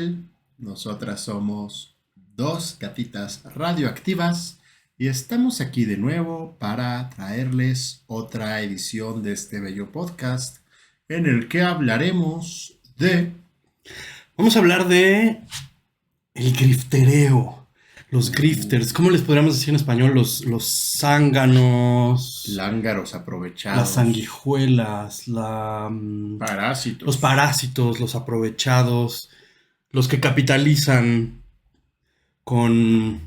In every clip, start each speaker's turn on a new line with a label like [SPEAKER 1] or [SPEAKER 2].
[SPEAKER 1] tal? Nosotras somos dos gatitas radioactivas y estamos aquí de nuevo para traerles otra edición de este bello podcast en el que hablaremos de
[SPEAKER 2] Vamos a hablar de el griftereo. Los grifters, ¿cómo les podríamos decir en español? Los zánganos,
[SPEAKER 1] lángaros aprovechados,
[SPEAKER 2] las sanguijuelas,
[SPEAKER 1] parásitos.
[SPEAKER 2] los parásitos, los aprovechados, los que capitalizan con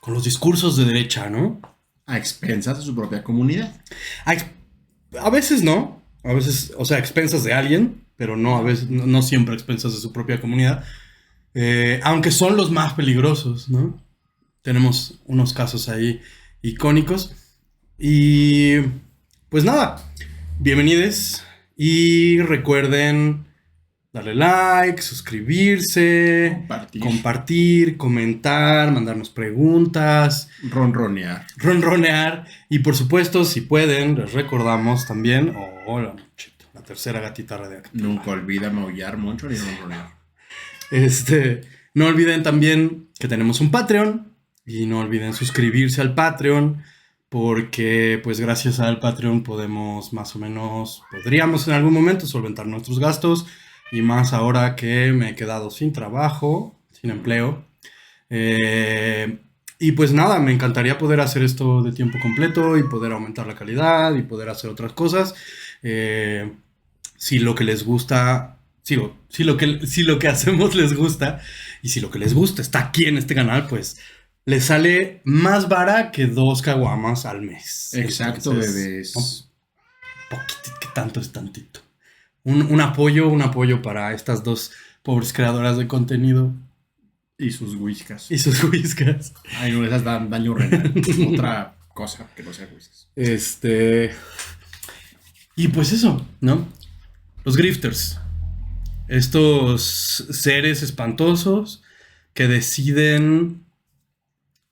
[SPEAKER 2] los discursos de derecha, ¿no?
[SPEAKER 1] A expensas de su propia comunidad.
[SPEAKER 2] A veces no, a veces, o sea, a expensas de alguien, pero no a veces, no siempre a expensas de su propia comunidad. Aunque son los más peligrosos, ¿no? Tenemos unos casos ahí icónicos. Y pues nada, bienvenidos. Y recuerden darle like, suscribirse, compartir, comentar, mandarnos preguntas,
[SPEAKER 1] ronronear.
[SPEAKER 2] Y por supuesto, si pueden, les recordamos también, hola, la tercera gatita radioactiva.
[SPEAKER 1] Nunca olvida maullar mucho ni ronronear.
[SPEAKER 2] No olviden también que tenemos un Patreon. Y no olviden suscribirse al Patreon, porque pues gracias al Patreon podríamos en algún momento solventar nuestros gastos, y más ahora que me he quedado sin trabajo, sin empleo. Y pues nada, me encantaría poder hacer esto de tiempo completo y poder aumentar la calidad y poder hacer otras cosas. Si lo que les gusta... si lo que hacemos les gusta, y si lo que les gusta está aquí en este canal, pues les sale más vara que 2 caguamas al mes.
[SPEAKER 1] Exacto, entonces, bebés.
[SPEAKER 2] Poquitito, que tanto es tantito. Un apoyo para estas dos pobres creadoras de contenido.
[SPEAKER 1] Y sus whiskas.
[SPEAKER 2] Ay,
[SPEAKER 1] no, esas dan daño renal. Otra cosa que no sea whiskas.
[SPEAKER 2] Y pues eso, ¿no? Los grifters. Estos seres espantosos que deciden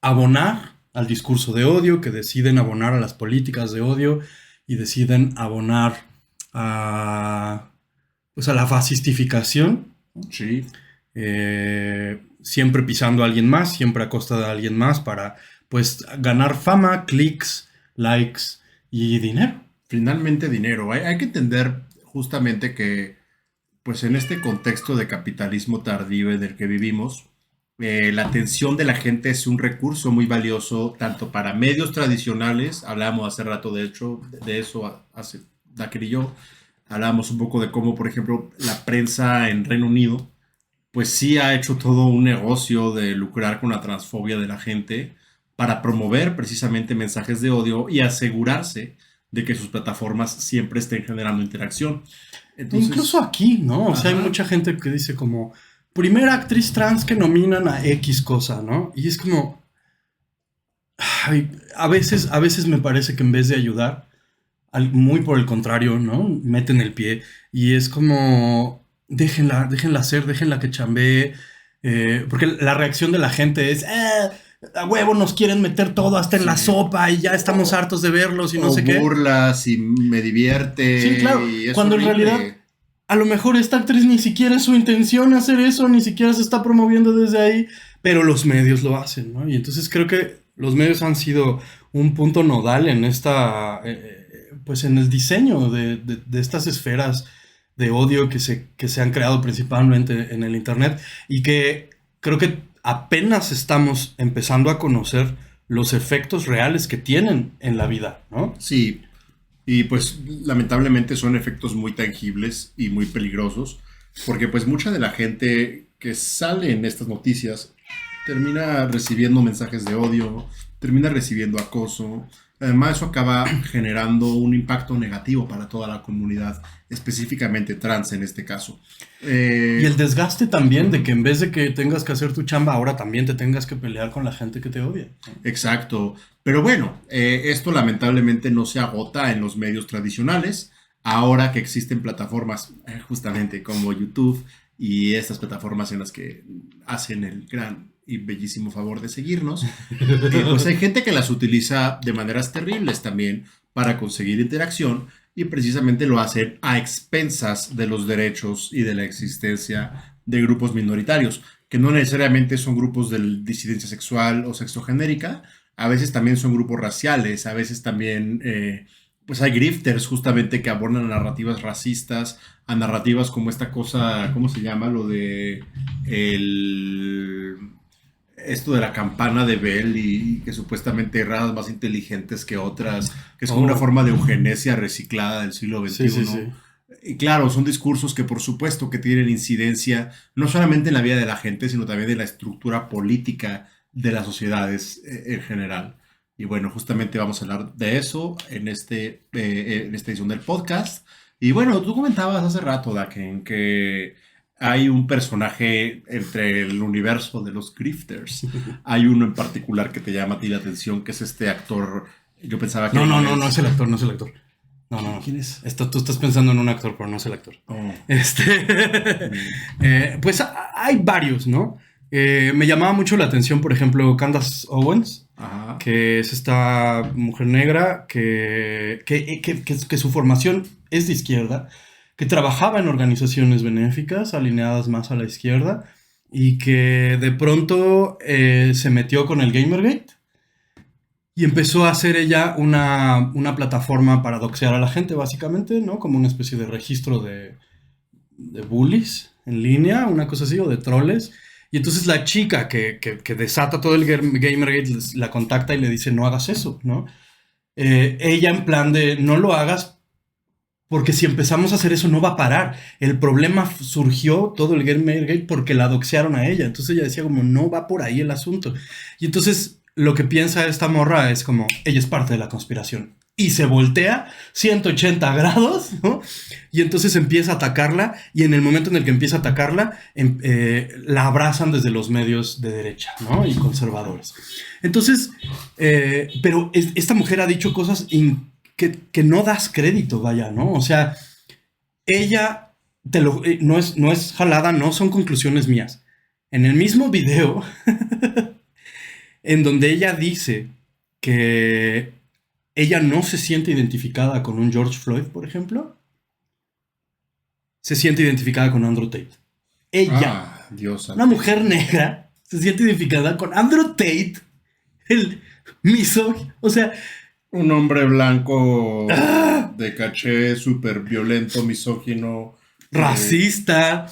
[SPEAKER 2] abonar al discurso de odio, que deciden abonar a las políticas de odio y deciden abonar a la fascistificación.
[SPEAKER 1] Sí.
[SPEAKER 2] Siempre pisando a alguien más, siempre a costa de alguien más para pues ganar fama, clics, likes y dinero.
[SPEAKER 1] Finalmente dinero. Hay que entender justamente que pues en este contexto de capitalismo tardío en el que vivimos, la atención de la gente es un recurso muy valioso tanto para medios tradicionales. Hablábamos hace rato, de hecho, de eso hace Daker y yo. Hablábamos un poco de cómo, por ejemplo, la prensa en Reino Unido, pues sí ha hecho todo un negocio de lucrar con la transfobia de la gente para promover precisamente mensajes de odio y asegurarse de que sus plataformas siempre estén generando interacción.
[SPEAKER 2] Entonces, incluso aquí, ¿no? O sea, hay mucha gente que dice como... primera actriz trans que nominan a X cosa, ¿no? Y es como... ay, a veces me parece que en vez de ayudar, muy por el contrario, ¿no? Meten el pie. Y es como... déjenla hacer, déjenla que chambee. Porque la reacción de la gente es... a huevo nos quieren meter todo hasta en la sopa y ya estamos hartos de verlos y no sé qué.
[SPEAKER 1] Burlas y me divierte.
[SPEAKER 2] Sí, claro.
[SPEAKER 1] Y
[SPEAKER 2] cuando en realidad... a lo mejor esta actriz ni siquiera es su intención hacer eso, ni siquiera se está promoviendo desde ahí, pero los medios lo hacen, ¿no? Y entonces creo que los medios han sido un punto nodal en esta, pues en el diseño de estas esferas de odio que se han creado principalmente en el internet, y que creo que apenas estamos empezando a conocer los efectos reales que tienen en la vida, ¿no?
[SPEAKER 1] Sí. Y pues lamentablemente son efectos muy tangibles y muy peligrosos, porque pues mucha de la gente que sale en estas noticias termina recibiendo mensajes de odio, termina recibiendo acoso. Además, eso acaba generando un impacto negativo para toda la comunidad, específicamente trans en este caso.
[SPEAKER 2] Y el desgaste también de que en vez de que tengas que hacer tu chamba, ahora también te tengas que pelear con la gente que te odia.
[SPEAKER 1] Exacto. Pero bueno, esto lamentablemente no se agota en los medios tradicionales. Ahora que existen plataformas justamente como YouTube y estas plataformas en las que hacen el gran y bellísimo favor de seguirnos, pues hay gente que las utiliza de maneras terribles también para conseguir interacción, y precisamente lo hacen a expensas de los derechos y de la existencia de grupos minoritarios, que no necesariamente son grupos de disidencia sexual o sexogenérica, a veces también son grupos raciales, a veces también pues hay grifters justamente que abordan narrativas racistas, a narrativas como esta cosa, ¿cómo se llama? Lo de el esto de la campana de Bell y que supuestamente hay razas más inteligentes que otras, que es como una
[SPEAKER 2] Oh,
[SPEAKER 1] forma de eugenesia reciclada del siglo
[SPEAKER 2] sí, sí,
[SPEAKER 1] XXI.
[SPEAKER 2] sí.
[SPEAKER 1] Y claro, son discursos que por supuesto que tienen incidencia no solamente en la vida de la gente, sino también en la estructura política de las sociedades en general. Y bueno, justamente vamos a hablar de eso en esta edición del podcast. Y bueno, tú comentabas hace rato, Daken, que hay un personaje entre el universo de los grifters. Hay uno en particular que te llama a ti la atención, que es este actor. Yo pensaba que
[SPEAKER 2] No, no,
[SPEAKER 1] no
[SPEAKER 2] no, no es
[SPEAKER 1] es.
[SPEAKER 2] el actor, no es el actor. No, no, no.
[SPEAKER 1] ¿Quién es?
[SPEAKER 2] Tú estás pensando en un actor, pero no es el actor.
[SPEAKER 1] Oh. Mm.
[SPEAKER 2] Pues hay varios, ¿no? Me llamaba mucho la atención, por ejemplo, Candace Owens,
[SPEAKER 1] Ajá.
[SPEAKER 2] que es esta mujer negra que su formación es de izquierda, que trabajaba en organizaciones benéficas alineadas más a la izquierda y que de pronto se metió con el Gamergate y empezó a hacer ella una plataforma para doxear a la gente, básicamente, ¿no? Como una especie de registro de bullies en línea, una cosa así, o de troles. Y entonces la chica que desata todo el Gamergate la contacta y le dice, no hagas eso, ¿no? Ella en plan de, no lo hagas porque si empezamos a hacer eso no va a parar. El problema surgió todo el Gamergate porque la doxearon a ella. Entonces ella decía como, no va por ahí el asunto. Y entonces lo que piensa esta morra es como, ella es parte de la conspiración. Y se voltea 180 grados, ¿no? Y entonces empieza a atacarla. Y en el momento en el que empieza a atacarla, la abrazan desde los medios de derecha, ¿no? Y conservadores. Entonces, pero esta mujer ha dicho cosas que no das crédito, vaya, ¿no? O sea, ella no es jalada, no son conclusiones mías. En el mismo video, en donde ella dice que ella no se siente identificada con un George Floyd, por ejemplo, se siente identificada con Andrew Tate. Ella,
[SPEAKER 1] Dios
[SPEAKER 2] una
[SPEAKER 1] santísimo.
[SPEAKER 2] mujer negra, se siente identificada con Andrew Tate, el misógino. O sea,
[SPEAKER 1] Un hombre blanco de caché, súper violento, misógino,
[SPEAKER 2] racista,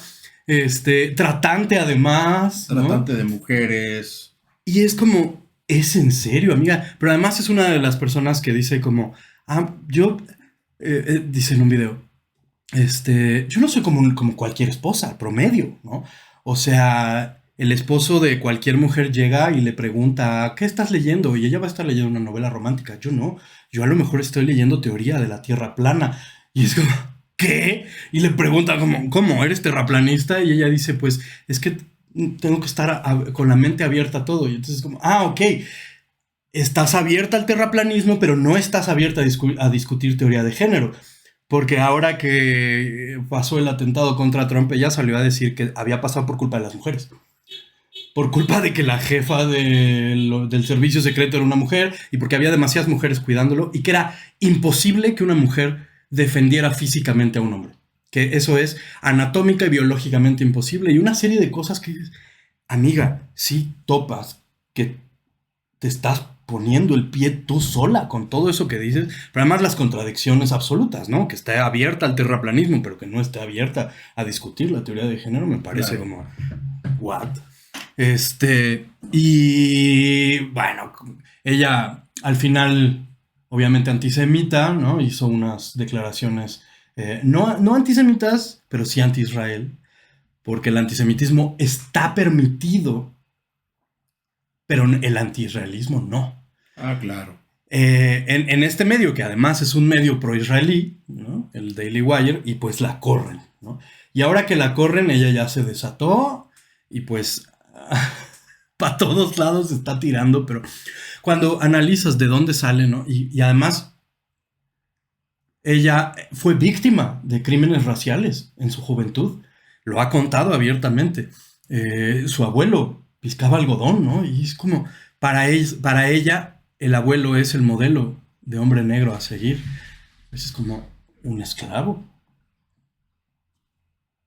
[SPEAKER 2] tratante además, ¿no?
[SPEAKER 1] tratante de mujeres.
[SPEAKER 2] Y es como, es en serio, amiga. Pero además es una de las personas que dice como, dice en un video, yo no soy como cualquier esposa, promedio, ¿no? O sea, el esposo de cualquier mujer llega y le pregunta, ¿qué estás leyendo? Y ella va a estar leyendo una novela romántica. Yo no. Yo a lo mejor estoy leyendo teoría de la Tierra plana. Y es como, ¿qué? Y le pregunta, ¿cómo? ¿Eres terraplanista? Y ella dice, pues, es que tengo que estar con la mente abierta a todo. Y entonces como, ok. Estás abierta al terraplanismo, pero no estás abierta a discutir teoría de género. Porque ahora que pasó el atentado contra Trump, ella salió a decir que había pasado por culpa de las mujeres. Por culpa de que la jefa del servicio secreto era una mujer y porque había demasiadas mujeres cuidándolo y que era imposible que una mujer defendiera físicamente a un hombre. Que eso es anatómica y biológicamente imposible. Y una serie de cosas que, amiga, sí topas que te estás poniendo el pie tú sola con todo eso que dices, pero además las contradicciones absolutas, ¿no? Que esté abierta al terraplanismo, pero que no esté abierta a discutir la teoría de género, me parece
[SPEAKER 1] Claro.
[SPEAKER 2] como, what? Y bueno, ella al final, obviamente antisemita, ¿no? Hizo unas declaraciones, no antisemitas, pero sí anti-Israel, porque el antisemitismo está permitido, pero el anti-israelismo no.
[SPEAKER 1] Claro.
[SPEAKER 2] En este medio, que además es un medio pro-israelí, ¿no? El Daily Wire, y pues la corren, ¿no? Y ahora que la corren, ella ya se desató y pues para todos lados se está tirando, pero cuando analizas de dónde sale, ¿no? Y además ella fue víctima de crímenes raciales en su juventud, lo ha contado abiertamente. Su abuelo piscaba algodón, ¿no? Y es como, para ella, el abuelo es el modelo de hombre negro a seguir. Es como un esclavo.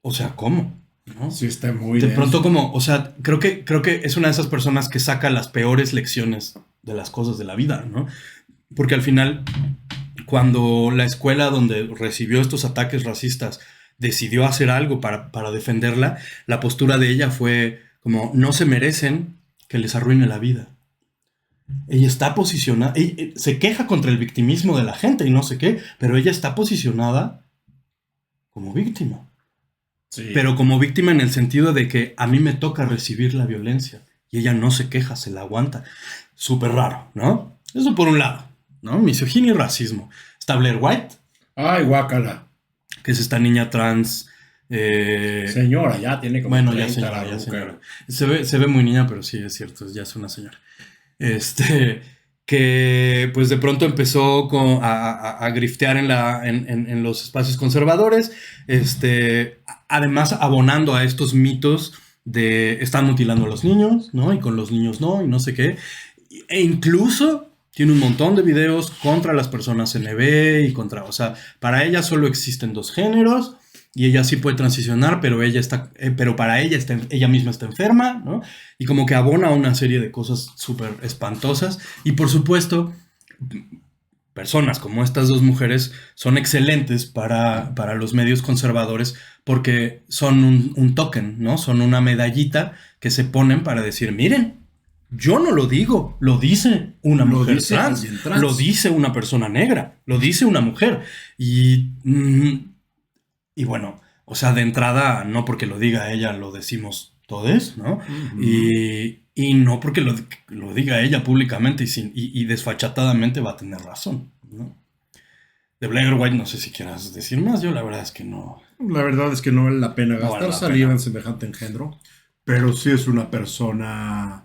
[SPEAKER 2] O sea, ¿cómo? ¿no?
[SPEAKER 1] Sí, está muy
[SPEAKER 2] De
[SPEAKER 1] denso.
[SPEAKER 2] pronto como, o sea, creo que es una de esas personas que saca las peores lecciones de las cosas de la vida, ¿no? Porque al final, cuando la escuela donde recibió estos ataques racistas decidió hacer algo para defenderla, la postura de ella fue como, no se merecen que les arruine la vida. Ella está posicionada, se queja contra el victimismo de la gente y no sé qué, pero ella está posicionada como víctima.
[SPEAKER 1] Sí.
[SPEAKER 2] Pero como víctima en el sentido de que a mí me toca recibir la violencia y ella no se queja, se la aguanta. Súper raro, ¿no? Eso por un lado, ¿no? Misoginia y racismo. Está Blair White,
[SPEAKER 1] Ay, guácala.
[SPEAKER 2] que es esta niña trans.
[SPEAKER 1] Señora, ya tiene como
[SPEAKER 2] Bueno,
[SPEAKER 1] 30
[SPEAKER 2] ya señora,
[SPEAKER 1] la
[SPEAKER 2] ya
[SPEAKER 1] ruca.
[SPEAKER 2] señora. Se ve muy niña, pero sí, es cierto, ya es una señora. Que pues de pronto empezó a griftear en los espacios conservadores, además abonando a estos mitos de están mutilando a los niños, ¿no? Y con los niños no, y no sé qué. E incluso tiene un montón de videos contra las personas NB y contra, o sea, para ella solo existen dos géneros y ella sí puede transicionar, pero pero para ella ella misma está enferma, ¿no? Y como que abona una serie de cosas súper espantosas. Y por supuesto, personas como estas dos mujeres son excelentes para los medios conservadores porque son un token, ¿no? Son una medallita que se ponen para decir, miren, yo no lo digo, lo dice una mujer trans, lo dice una persona negra, lo dice una mujer. Y bueno, o sea, de entrada, no porque lo diga ella, lo decimos todos, ¿no?
[SPEAKER 1] Ujú.
[SPEAKER 2] Y no porque lo diga ella públicamente y desfachatadamente va a tener razón, ¿no? De Blair White no sé si quieras decir más, yo la verdad es que no.
[SPEAKER 1] La verdad es que no vale la pena
[SPEAKER 2] No
[SPEAKER 1] gastar
[SPEAKER 2] vale la
[SPEAKER 1] saliva
[SPEAKER 2] pena.
[SPEAKER 1] en semejante engendro, pero sí es una persona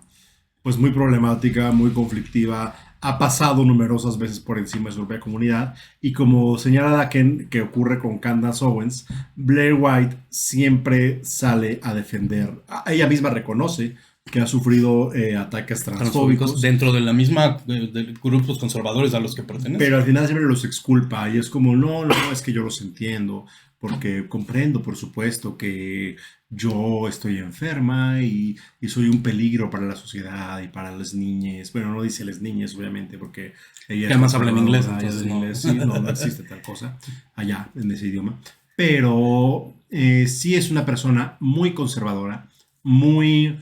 [SPEAKER 1] pues muy problemática, muy conflictiva, ha pasado numerosas veces por encima de su propia comunidad y como señala Daken, que ocurre con Candace Owens, Blair White siempre sale a defender, ella misma reconoce que ha sufrido ataques transfóbicos
[SPEAKER 2] dentro de la misma de grupos conservadores a los que pertenece.
[SPEAKER 1] pero al final siempre los exculpa y es como, no, es que yo los entiendo, porque comprendo, por supuesto, que yo estoy enferma y soy un peligro para la sociedad y para las niñas. Bueno, no dice las niñas, obviamente, porque ella
[SPEAKER 2] que además habla en inglés,
[SPEAKER 1] entonces
[SPEAKER 2] entonces
[SPEAKER 1] sí, no existe tal cosa allá en ese idioma. Pero sí es una persona muy conservadora, muy...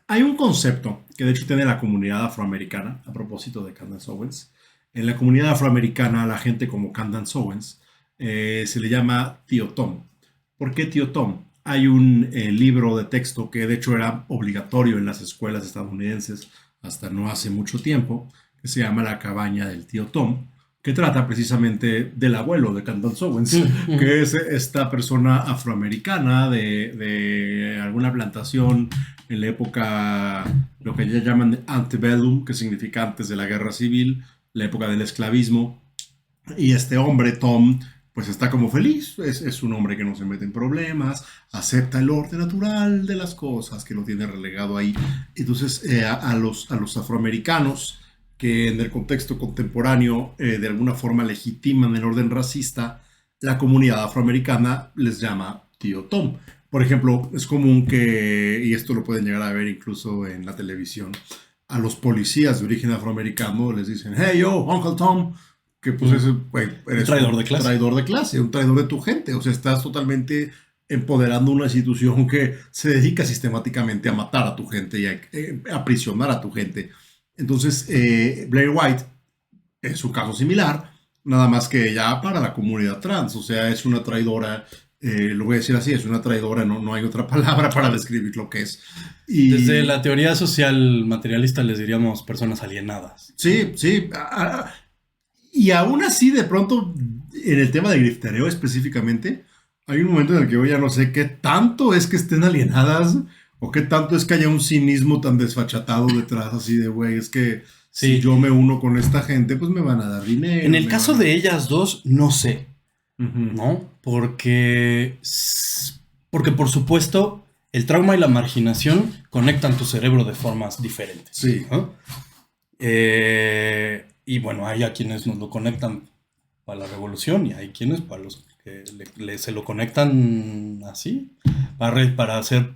[SPEAKER 1] Hay un concepto que de hecho tiene la comunidad afroamericana, a propósito de Candace Owens. En la comunidad afroamericana, a la gente como Candace Owens se le llama Tío Tom. ¿Por qué Tío Tom? Hay un libro de texto que de hecho era obligatorio en las escuelas estadounidenses hasta no hace mucho tiempo, que se llama La cabaña del Tío Tom, que trata precisamente del abuelo de Candace Owens, que es esta persona afroamericana de alguna plantación en la época, lo que ya llaman antebellum, que significa antes de la guerra civil, la época del esclavismo. Y este hombre, Tom, pues está como feliz, es un hombre que no se mete en problemas, acepta el orden natural de las cosas, que lo tiene relegado ahí. Entonces, a los afroamericanos que en el contexto contemporáneo de alguna forma legitiman el orden racista, la comunidad afroamericana les llama Tío Tom. Por ejemplo, es común que, y esto lo pueden llegar a ver incluso en la televisión, a los policías de origen afroamericano les dicen, hey yo, Uncle Tom, que pues eres
[SPEAKER 2] traidor de clase.
[SPEAKER 1] Traidor de clase, un traidor de tu gente. O sea, estás totalmente empoderando una institución que se dedica sistemáticamente a matar a tu gente y a aprisionar a tu gente. Entonces, Blair White es un caso similar, nada más que ya para la comunidad trans, o sea, es una traidora, lo voy a decir así, es una traidora, no hay otra palabra para describir lo que es.
[SPEAKER 2] Y desde la teoría social materialista les diríamos personas alienadas.
[SPEAKER 1] Sí, sí. Y aún así, de pronto, en el tema de griftereo específicamente, hay un momento en el que yo ya no sé qué tanto es que estén alienadas o qué tanto es que haya un cinismo tan desfachatado detrás, así de, güey, es que
[SPEAKER 2] sí.
[SPEAKER 1] Si yo me uno con esta gente, pues me van a dar dinero.
[SPEAKER 2] En el caso de ellas dos, no sé,
[SPEAKER 1] Uh-huh.
[SPEAKER 2] ¿no? Porque por supuesto, el trauma y la marginación conectan tu cerebro de formas diferentes.
[SPEAKER 1] Sí.
[SPEAKER 2] ¿No? Y bueno, hay a quienes nos lo conectan para la revolución y hay quienes para los Se lo conectan así para hacer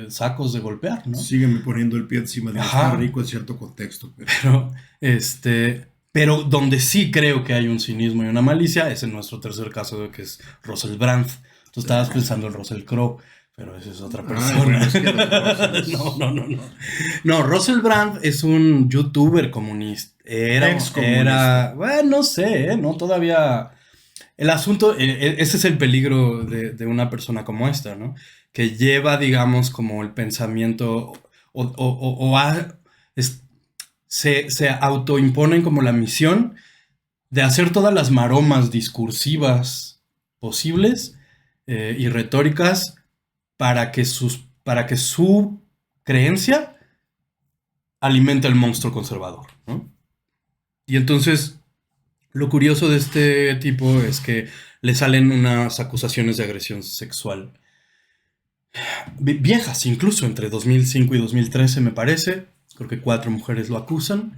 [SPEAKER 2] sacos de golpear, ¿no?
[SPEAKER 1] Sígueme poniendo el pie encima de
[SPEAKER 2] Ajá.
[SPEAKER 1] Está rico en cierto contexto. Pero...
[SPEAKER 2] Pero donde sí creo que hay un cinismo y una malicia es en nuestro tercer caso, que es Russell Brand. Tú estabas pensando en Russell Crowe, pero esa es otra persona.
[SPEAKER 1] Bueno, es que
[SPEAKER 2] No. No, Russell Brand es un youtuber comunista.
[SPEAKER 1] Ex-comunista.
[SPEAKER 2] Bueno, no sé, ¿no? Todavía... El asunto, ese es el peligro de una persona como esta, ¿no? Que lleva, digamos, como el pensamiento se autoimponen como la misión de hacer todas las maromas discursivas posibles y retóricas para que su creencia alimente al monstruo conservador, ¿no? Y entonces, lo curioso de este tipo es que le salen unas acusaciones de agresión sexual viejas, incluso entre 2005 y 2013 me parece. Creo que 4 mujeres lo acusan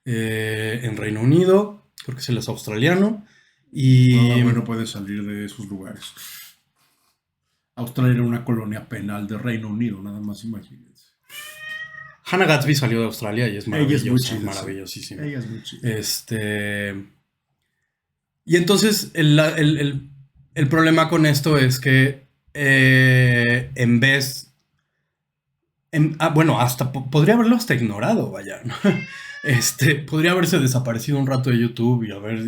[SPEAKER 2] en Reino Unido, creo que es el australiano. Y
[SPEAKER 1] Nada bueno puede salir de esos lugares. Australia era una colonia penal de Reino Unido, nada más imagínense.
[SPEAKER 2] Hannah Gadsby salió de Australia y es maravillosa,
[SPEAKER 1] Ella es muy chida,
[SPEAKER 2] maravillosísima.
[SPEAKER 1] Ella es muy chida.
[SPEAKER 2] Y entonces el problema con esto es que en vez... bueno, hasta podría haberlo hasta ignorado, vaya, ¿no? Podría haberse desaparecido un rato de YouTube y haber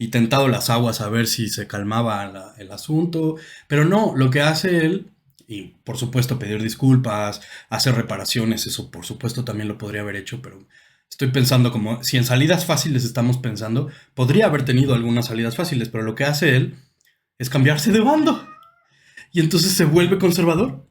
[SPEAKER 2] y tentado las aguas a ver si se calmaba el asunto, pero no, lo que hace él, y por supuesto pedir disculpas, hacer reparaciones, eso por supuesto también lo podría haber hecho, pero estoy pensando como, si en salidas fáciles estamos pensando, podría haber tenido algunas salidas fáciles, pero lo que hace él es cambiarse de bando, y entonces se vuelve conservador.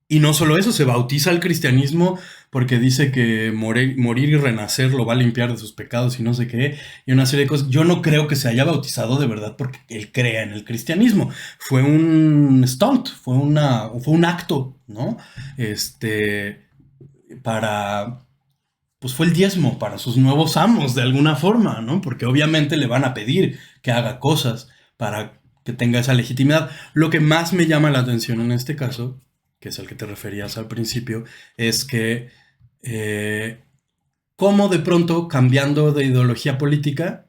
[SPEAKER 2] Y no solo eso, se bautiza al cristianismo porque dice que morir y renacer lo va a limpiar de sus pecados y no sé qué, y una serie de cosas. Yo no creo que se haya bautizado de verdad porque él crea en el cristianismo. Fue un stunt, fue un acto, ¿no? Pues fue el diezmo para sus nuevos amos, de alguna forma, ¿no? Porque obviamente le van a pedir que haga cosas para que tenga esa legitimidad. Lo que más me llama la atención en este caso, que es el que te referías al principio, es que cómo de pronto, cambiando de ideología política,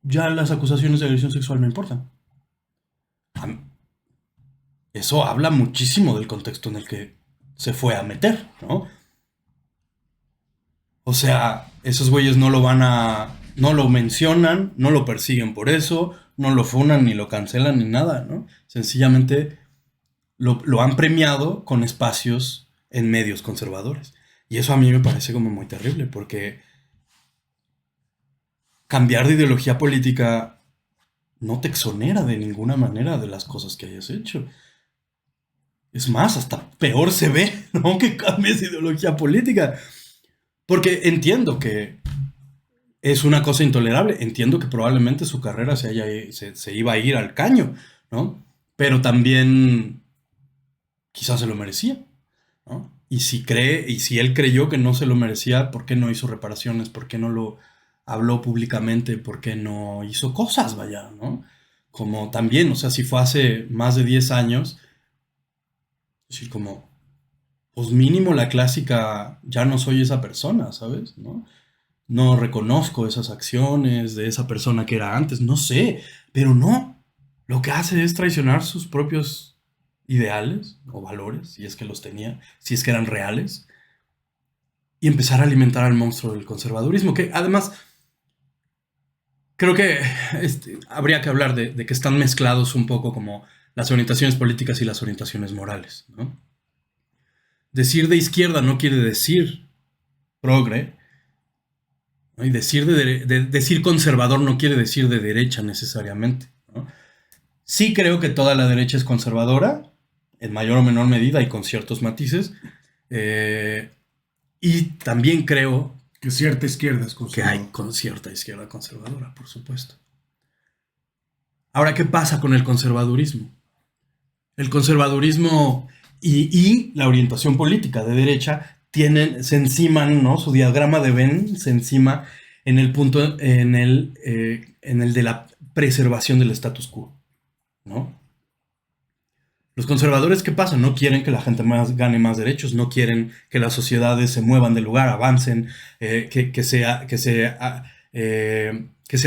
[SPEAKER 2] ya las acusaciones de agresión sexual no importan. Eso habla muchísimo del contexto en el que se fue a meter, ¿no? O sea, esos güeyes no lo mencionan, no lo persiguen por eso, no lo funan, ni lo cancelan, ni nada, ¿no? Sencillamente lo han premiado con espacios en medios conservadores. Y eso a mí me parece como muy terrible, porque cambiar de ideología política no te exonera de ninguna manera de las cosas que hayas hecho. Es más, hasta peor se ve, ¿no? Que cambies de ideología política. Porque entiendo que es una cosa intolerable. Entiendo que probablemente su carrera se iba a ir al caño, ¿no? Pero también quizás se lo merecía, ¿no? Y si él creyó que no se lo merecía, ¿por qué no hizo reparaciones? ¿Por qué no lo habló públicamente? ¿Por qué no hizo cosas, vaya, ¿no? Como también, o sea, si fue hace más de 10 años, es decir, como, pues mínimo la clásica, ya no soy esa persona, ¿sabes? No reconozco esas acciones de esa persona que era antes, no sé, pero no. Lo que hace es traicionar sus propios ideales o valores, si es que los tenía, si es que eran reales, y empezar a alimentar al monstruo del conservadurismo, que además creo que habría que hablar de que están mezclados un poco como las orientaciones políticas y las orientaciones morales, ¿no? Decir de izquierda no quiere decir progre, ¿no? Y decir conservador no quiere decir de derecha necesariamente, ¿no? Sí creo que toda la derecha es conservadora, en mayor o menor medida y con ciertos matices. Y también creo
[SPEAKER 1] que cierta izquierda es conservadora.
[SPEAKER 2] Que hay con cierta izquierda conservadora, por supuesto. Ahora, ¿qué pasa con el conservadurismo? El conservadurismo y la orientación política de derecha se enciman, ¿no? Su diagrama de Venn se encima en el punto, en el de la preservación del status quo, ¿no? Los conservadores, ¿qué pasa? No quieren que la gente gane más derechos, no quieren que las sociedades se muevan del lugar, avancen, que se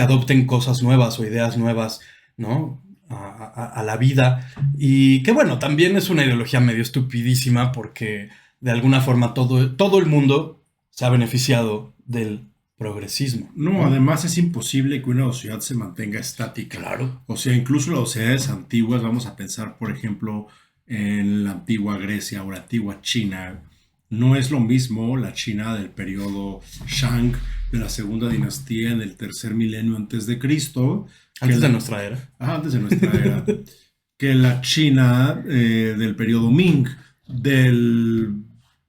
[SPEAKER 2] adopten cosas nuevas o ideas nuevas, ¿no? A la vida. Y que bueno, también es una ideología medio estupidísima porque de alguna forma todo el mundo se ha beneficiado del progresismo.
[SPEAKER 1] No, además es imposible que una sociedad se mantenga estática.
[SPEAKER 2] Claro.
[SPEAKER 1] O sea, incluso las sociedades antiguas, vamos a pensar, por ejemplo, en la antigua Grecia o la antigua China. No es lo mismo la China del periodo Shang de la segunda dinastía en el tercer milenio antes de Cristo.
[SPEAKER 2] Antes de nuestra era.
[SPEAKER 1] Antes de nuestra era. Que la China del periodo Ming del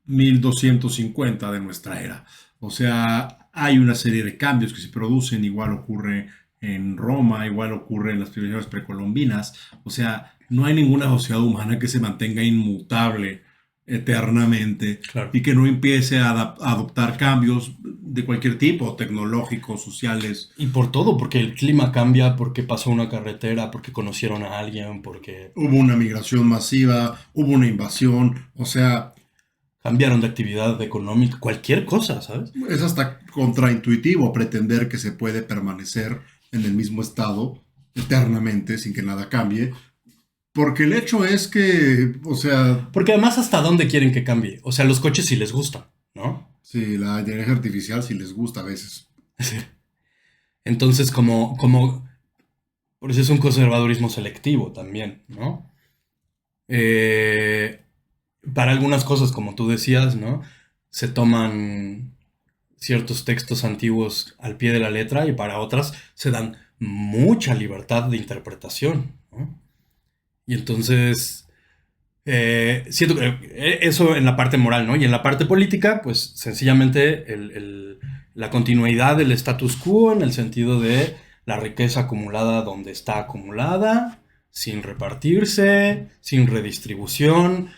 [SPEAKER 1] 1250 de nuestra era. O sea, hay una serie de cambios que se producen, igual ocurre en Roma, igual ocurre en las civilizaciones precolombinas. O sea, no hay ninguna sociedad humana que se mantenga inmutable eternamente,
[SPEAKER 2] Claro.
[SPEAKER 1] y que no empiece a adoptar cambios de cualquier tipo, tecnológicos, sociales.
[SPEAKER 2] Y por todo, porque el clima cambia, porque pasó una carretera, porque conocieron a alguien, porque
[SPEAKER 1] Hubo una migración masiva, hubo una invasión, o sea,
[SPEAKER 2] cambiaron de actividad económica, cualquier cosa, ¿sabes?
[SPEAKER 1] es hasta contraintuitivo pretender que se puede permanecer en el mismo estado eternamente sin que nada cambie, porque el hecho es que, o sea,
[SPEAKER 2] Porque además, ¿hasta dónde quieren que cambie? O sea, los coches sí les gustan, ¿no?
[SPEAKER 1] sí, la inteligencia artificial sí les gusta a veces.
[SPEAKER 2] Sí. Entonces, por eso es un conservadurismo selectivo también, ¿no? Para algunas cosas, como tú decías, ¿no? Se toman ciertos textos antiguos al pie de la letra y para otras se dan mucha libertad de interpretación, ¿no? Y entonces, siento que eso en la parte moral, ¿no? Y en la parte política, pues sencillamente la continuidad del status quo en el sentido de la riqueza acumulada donde está acumulada, sin repartirse, sin redistribución,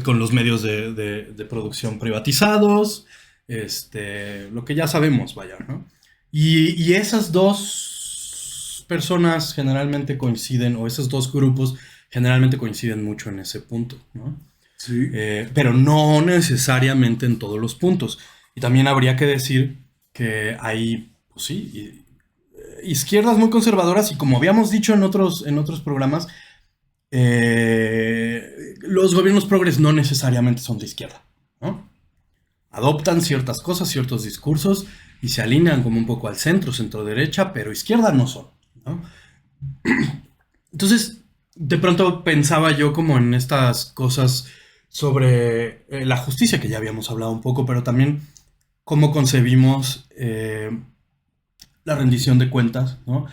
[SPEAKER 2] con los medios de producción privatizados, lo que ya sabemos, vaya, ¿no? Y esas dos personas generalmente coinciden, o esos dos grupos generalmente coinciden mucho en ese punto, ¿no?
[SPEAKER 1] Sí.
[SPEAKER 2] Pero no necesariamente en todos los puntos. Y también habría que decir que hay, pues sí, izquierdas muy conservadoras y como habíamos dicho en otros programas, los gobiernos progres no necesariamente son de izquierda, ¿no? Adoptan ciertas cosas, ciertos discursos y se alinean como un poco al centro, centro-derecha, pero izquierda no son, ¿no? Entonces, de pronto pensaba yo como en estas cosas sobre la justicia, que ya habíamos hablado un poco, pero también cómo concebimos la rendición de cuentas, ¿no?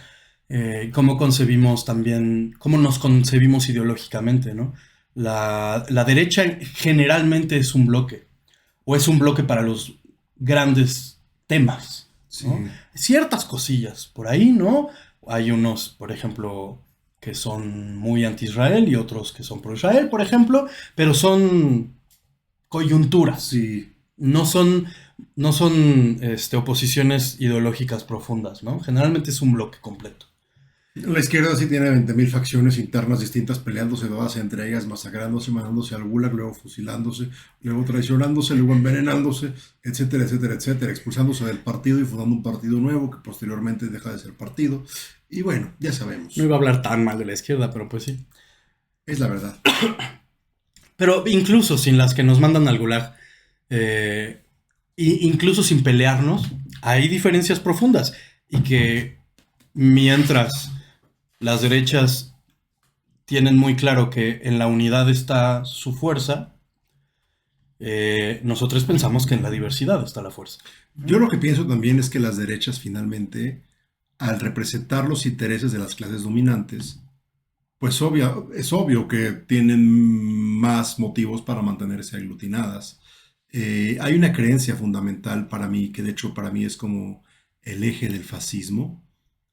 [SPEAKER 2] Cómo concebimos también, cómo nos concebimos ideológicamente, ¿no? La derecha generalmente es un bloque, o es un bloque para los grandes temas, ¿no?
[SPEAKER 1] Sí.
[SPEAKER 2] Ciertas cosillas por ahí, ¿no? Hay unos, por ejemplo, que son muy anti-Israel y otros que son pro-Israel, por ejemplo, pero son coyunturas.
[SPEAKER 1] Sí.
[SPEAKER 2] No son oposiciones ideológicas profundas, ¿no? Generalmente es un bloque completo.
[SPEAKER 1] La izquierda sí tiene 20.000 facciones internas distintas peleándose todas entre ellas, masacrándose, mandándose al gulag, luego fusilándose, luego traicionándose, luego envenenándose, etcétera, etcétera, etcétera, expulsándose del partido y fundando un partido nuevo que posteriormente deja de ser partido. Y bueno, ya sabemos.
[SPEAKER 2] No iba a hablar tan mal de la izquierda, pero pues sí.
[SPEAKER 1] Es la verdad.
[SPEAKER 2] Pero incluso sin las que nos mandan al gulag, incluso sin pelearnos, hay diferencias profundas. Y que mientras las derechas tienen muy claro que en la unidad está su fuerza, nosotros pensamos que en la diversidad está la fuerza.
[SPEAKER 1] Yo lo que pienso también es que las derechas finalmente, al representar los intereses de las clases dominantes, pues es obvio que tienen más motivos para mantenerse aglutinadas. Hay una creencia fundamental para mí, que de hecho para mí es como el eje del fascismo,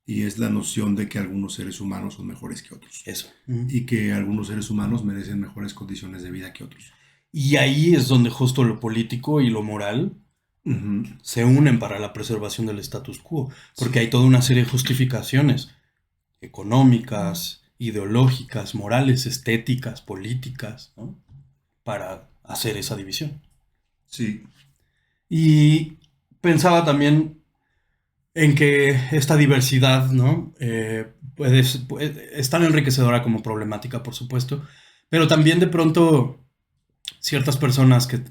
[SPEAKER 1] y es la noción de que algunos seres humanos son mejores que otros.
[SPEAKER 2] Eso.
[SPEAKER 1] Y que algunos seres humanos merecen mejores condiciones de vida que otros.
[SPEAKER 2] Y ahí es donde justo lo político y lo moral
[SPEAKER 1] Uh-huh.
[SPEAKER 2] se unen para la preservación del status quo, porque hay toda una serie de justificaciones económicas, ideológicas, morales, estéticas, políticas, ¿no? Para hacer esa división.
[SPEAKER 1] Sí.
[SPEAKER 2] Y pensaba también en que esta diversidad, ¿no? Es tan enriquecedora como problemática, por supuesto, pero también de pronto ciertas personas que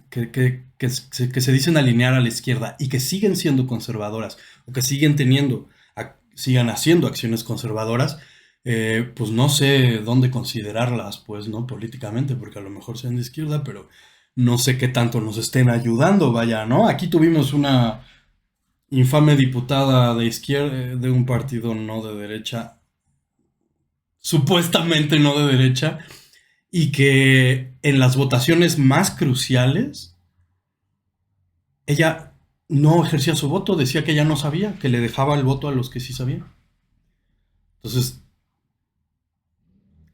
[SPEAKER 2] se dicen alinear a la izquierda y que siguen siendo conservadoras o que sigan haciendo acciones conservadoras, pues no sé dónde considerarlas, pues, ¿no? Políticamente, porque a lo mejor sean de izquierda, pero no sé qué tanto nos estén ayudando, vaya, ¿no? Aquí tuvimos una infame diputada de izquierda, de un partido no de derecha, supuestamente no de derecha, y que en las votaciones más cruciales, ella no ejercía su voto, decía que ella no sabía, que le dejaba el voto a los que sí sabían. Entonces,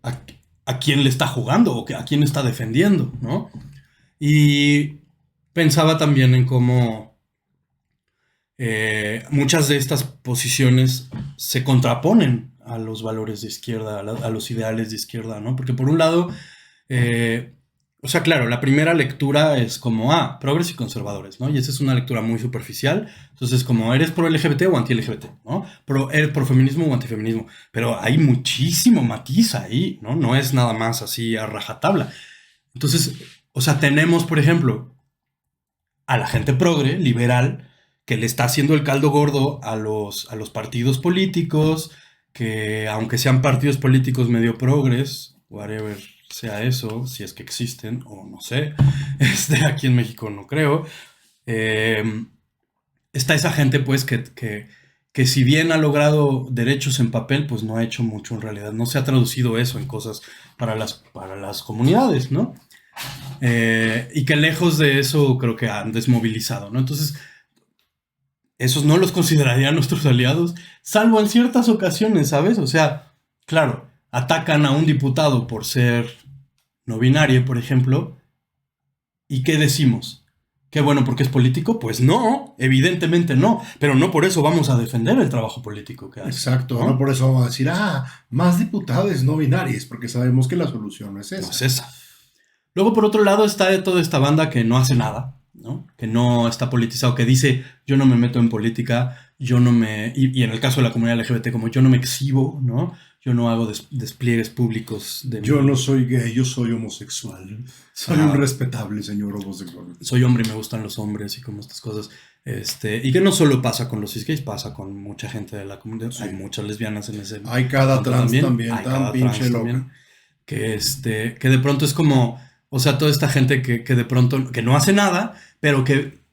[SPEAKER 2] ¿a, a quién le está jugando o a quién está defendiendo, ¿no? Y pensaba también en cómo muchas de estas posiciones se contraponen a los valores de izquierda, a los ideales de izquierda, ¿no? Porque por un lado, o sea, claro, la primera lectura es como, progres y conservadores, ¿no? Y esa es una lectura muy superficial. Entonces, como, ¿eres pro LGBT o anti LGBT? ¿No? ¿Eres pro feminismo o antifeminismo? Pero hay muchísimo matiz ahí, ¿no? No es nada más así a rajatabla. Entonces, o sea, tenemos, por ejemplo, a la gente progre, liberal, que le está haciendo el caldo gordo a los partidos políticos, que aunque sean partidos políticos medio progres, whatever sea eso, si es que existen, o no sé, aquí en México no creo, está esa gente pues que si bien ha logrado derechos en papel, pues no ha hecho mucho en realidad, no se ha traducido eso en cosas para las comunidades, ¿no? Y que lejos de eso creo que han desmovilizado, ¿no? Entonces, esos no los considerarían nuestros aliados, salvo en ciertas ocasiones, ¿sabes? O sea, claro, atacan a un diputado por ser no binario, por ejemplo, ¿y qué decimos? ¿Qué bueno porque es político? Pues no, evidentemente no, pero no por eso vamos a defender el trabajo político que hace.
[SPEAKER 1] Exacto, no por eso vamos a decir, más diputados no binarios, porque sabemos que la solución no es esa.
[SPEAKER 2] No es esa. Luego, por otro lado, está toda esta banda que no hace nada, ¿no? Que no está politizado, que dice, yo no me meto en política, yo no me... Y en el caso de la comunidad LGBT, como yo no me exhibo, ¿no? Yo no hago despliegues públicos de...
[SPEAKER 1] Yo no soy gay, yo soy homosexual. Soy un respetable señor homosexual.
[SPEAKER 2] Soy hombre y me gustan los hombres y como estas cosas. Y que no solo pasa con los cis-gays, pasa con mucha gente de la comunidad. Sí. Hay muchas lesbianas en ese...
[SPEAKER 1] Hay cada trans también
[SPEAKER 2] hay
[SPEAKER 1] tan
[SPEAKER 2] cada
[SPEAKER 1] pinche
[SPEAKER 2] trans
[SPEAKER 1] loca.
[SPEAKER 2] También, que de pronto es como... O sea, toda esta gente que de pronto... Que no hace nada, pero que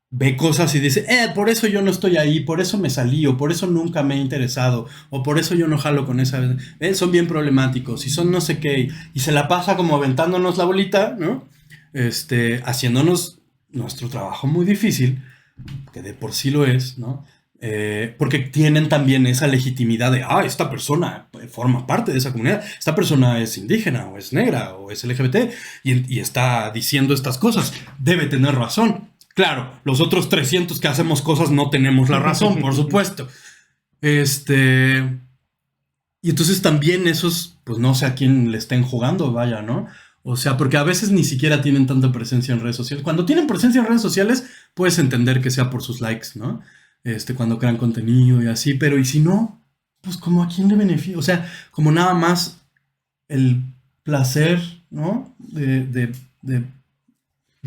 [SPEAKER 2] ve cosas y dice, por eso yo no estoy ahí, por eso me salí, o por eso nunca me he interesado, o por eso yo no jalo con esa... son bien problemáticos, y son no sé qué, y se la pasa como aventándonos la bolita, ¿no? Haciéndonos nuestro trabajo muy difícil, que de por sí lo es, ¿no? Porque tienen también esa legitimidad de, esta persona forma parte de esa comunidad, esta persona es indígena, o es negra, o es LGBT, y está diciendo estas cosas, debe tener razón. Claro, los otros 300 que hacemos cosas no tenemos la razón, por supuesto. Y entonces también esos, pues no sé a quién le estén jugando, vaya, ¿no? O sea, porque a veces ni siquiera tienen tanta presencia en redes sociales. Cuando tienen presencia en redes sociales, puedes entender que sea por sus likes, ¿no? Cuando crean contenido y así, pero ¿y si no? Pues como a quién le beneficia. O sea, como nada más el placer, ¿no? De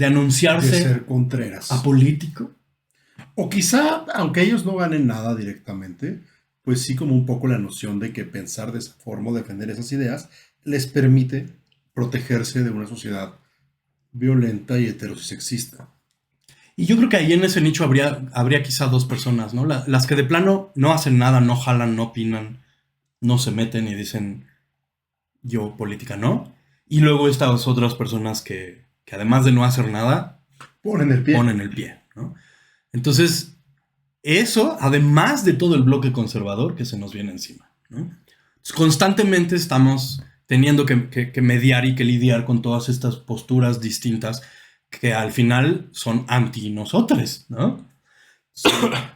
[SPEAKER 2] anunciarse
[SPEAKER 1] de ser Contreras.
[SPEAKER 2] Apolítico.
[SPEAKER 1] O quizá, aunque ellos no ganen nada directamente, pues sí como un poco la noción de que pensar de esa forma o defender esas ideas les permite protegerse de una sociedad violenta y heterosexista.
[SPEAKER 2] Y yo creo que ahí en ese nicho habría quizá dos personas, ¿no? Las que de plano no hacen nada, no jalan, no opinan, no se meten y dicen yo política no. Y luego estas otras personas que además de no hacer nada,
[SPEAKER 1] ponen el
[SPEAKER 2] pie, ¿no? Entonces, eso, además de todo el bloque conservador que se nos viene encima, ¿no? Entonces, constantemente estamos teniendo que mediar y que lidiar con todas estas posturas distintas que al final son anti-nosotros, ¿no?
[SPEAKER 1] Sí.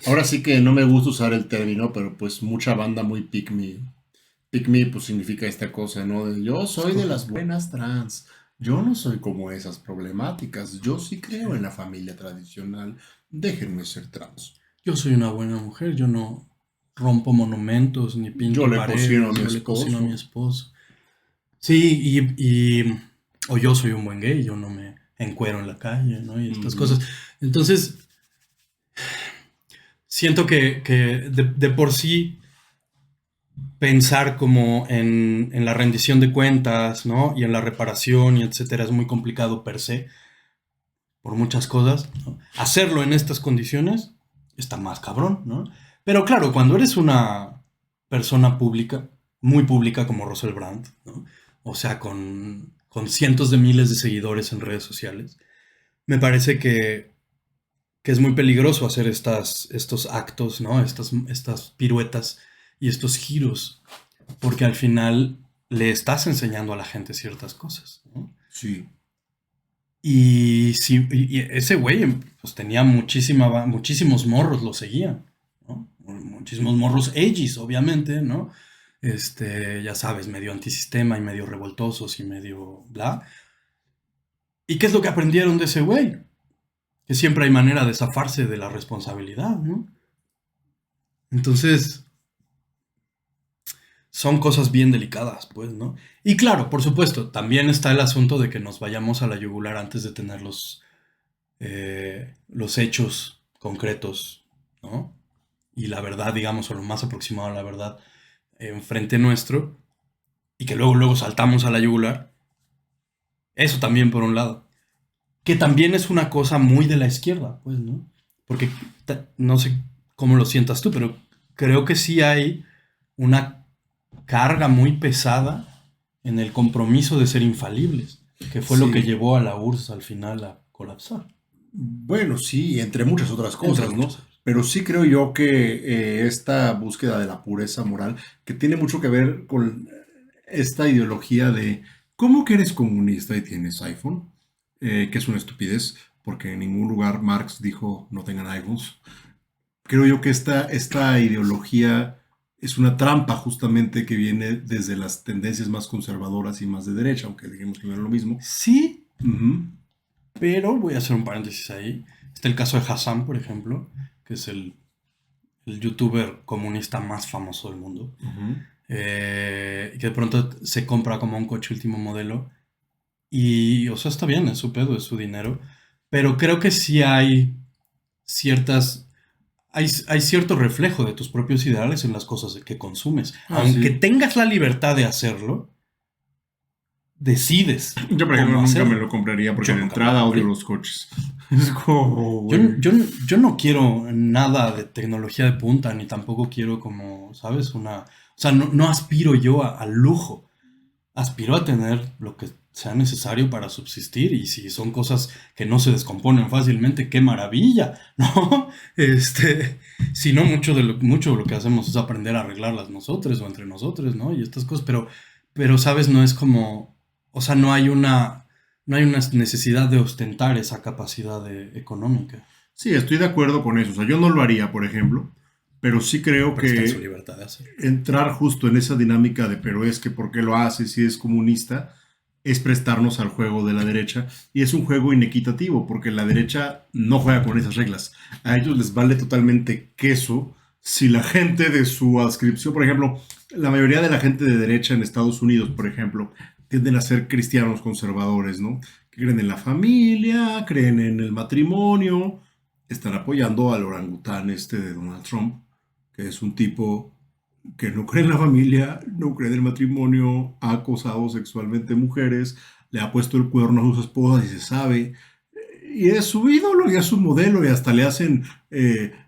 [SPEAKER 1] Ahora sí que no me gusta usar el término, pero pues mucha banda muy pick me Pick me, pues significa esta cosa, ¿no? De yo
[SPEAKER 2] Es
[SPEAKER 1] soy de las
[SPEAKER 2] correcto.
[SPEAKER 1] buenas trans. Yo no soy como esas problemáticas. Yo sí creo
[SPEAKER 2] Sí.
[SPEAKER 1] en la familia tradicional. Déjenme ser trans.
[SPEAKER 2] Yo soy una buena mujer, yo no rompo monumentos, ni
[SPEAKER 1] Yo
[SPEAKER 2] pinto
[SPEAKER 1] le cocino a
[SPEAKER 2] paredes,
[SPEAKER 1] mi
[SPEAKER 2] yo le cocino a mi
[SPEAKER 1] esposo.
[SPEAKER 2] esposo. Sí, o yo soy un buen gay, yo no me encuero en la calle, ¿no? Y estas
[SPEAKER 1] Ujú.
[SPEAKER 2] cosas. Entonces, siento que de por sí pensar como en la rendición de cuentas, ¿no? Y en la reparación y etcétera es muy complicado per se, por muchas cosas, ¿no? Hacerlo en estas condiciones está más cabrón, ¿no? Pero claro, cuando eres una persona pública, muy pública como Russell Brand, ¿no? O sea, con cientos de miles de seguidores en redes sociales, me parece que es muy peligroso hacer estos actos, ¿no? Estas piruetas y estos giros, porque al final le estás enseñando a la gente ciertas cosas, ¿no?
[SPEAKER 1] Sí.
[SPEAKER 2] Y, sí, y ese güey pues tenía muchísimos morros, lo seguían, ¿no? Muchísimos morros ages, obviamente, ¿no? Ya sabes, medio antisistema y medio revoltosos y medio bla. ¿Y qué es lo que aprendieron de ese güey? Que siempre hay manera de zafarse de la responsabilidad, ¿no? Entonces, son cosas bien delicadas, pues, ¿no? Y claro, por supuesto, también está el asunto de que nos vayamos a la yugular antes de tener los hechos concretos, ¿no? Y la verdad, digamos, o lo más aproximado a la verdad enfrente nuestro, y que luego saltamos a la yugular. Eso también por un lado. Que también es una cosa muy de la izquierda, pues, ¿no? Porque no sé cómo lo sientas tú, pero creo que sí hay una carga muy pesada en el compromiso de ser infalibles, que fue lo que
[SPEAKER 1] Sí.
[SPEAKER 2] llevó a la URSS al final a colapsar,
[SPEAKER 1] Bueno, sí, entre muchas otras
[SPEAKER 2] entre
[SPEAKER 1] cosas, ¿no?
[SPEAKER 2] muchas otras.
[SPEAKER 1] Pero sí creo yo que esta búsqueda de la pureza moral, que tiene mucho que ver con esta ideología de cómo que eres comunista y tienes iPhone, que es una estupidez, porque en ningún lugar Marx dijo no tengan iPhones. Creo yo que esta ideología es una trampa justamente que viene desde las tendencias más conservadoras y más de derecha, aunque digamos que no es lo mismo.
[SPEAKER 2] Sí,
[SPEAKER 1] Ujú,
[SPEAKER 2] pero voy a hacer un paréntesis ahí. Está el caso de Hassan, por ejemplo, que es el youtuber comunista más famoso del mundo,
[SPEAKER 1] ujú.
[SPEAKER 2] que de pronto se compra como un coche último modelo. Y, o sea, está bien, es su pedo, es su dinero. Pero creo que sí hay ciertas. Hay cierto reflejo de tus propios ideales en las cosas que consumes.
[SPEAKER 1] Ah,
[SPEAKER 2] Aunque
[SPEAKER 1] sí.
[SPEAKER 2] tengas la libertad de hacerlo, decides
[SPEAKER 1] Yo, por ejemplo,
[SPEAKER 2] cómo
[SPEAKER 1] nunca me
[SPEAKER 2] hacerlo.
[SPEAKER 1] lo compraría porque
[SPEAKER 2] Yo
[SPEAKER 1] de
[SPEAKER 2] nunca me lo
[SPEAKER 1] entrada odio
[SPEAKER 2] compraría.
[SPEAKER 1] los coches. Es como,
[SPEAKER 2] Yo,
[SPEAKER 1] güey.
[SPEAKER 2] yo, yo no quiero nada de tecnología de punta, ni tampoco quiero como, ¿sabes? O sea, no aspiro yo al lujo. Aspiro a tener lo que sea necesario para subsistir y si son cosas que no se descomponen fácilmente, qué maravilla, ¿no? Si no, mucho de lo que hacemos es aprender a arreglarlas nosotros o entre nosotros, ¿no? Y estas cosas, pero, ¿sabes? No es como, o sea, no hay una necesidad de ostentar esa capacidad económica,
[SPEAKER 1] Sí, estoy de acuerdo con eso. O sea, yo no lo haría, por ejemplo, pero sí creo
[SPEAKER 2] pero está en su
[SPEAKER 1] que
[SPEAKER 2] libertad de hacerlo.
[SPEAKER 1] entrar justo en esa dinámica de pero es que por qué lo hace si es comunista es prestarnos al juego de la derecha y es un juego inequitativo porque la derecha no juega con esas reglas. A ellos les vale totalmente queso si la gente de su adscripción, por ejemplo, la mayoría de la gente de derecha en Estados Unidos, por ejemplo, tienden a ser cristianos conservadores, ¿no? Que creen en la familia, creen en el matrimonio, están apoyando al orangután este de Donald Trump, que es un tipo que no cree en la familia, no cree en el matrimonio, ha acosado sexualmente mujeres, le ha puesto el cuerno a sus esposas y se sabe. Y es su ídolo y es su modelo y hasta le hacen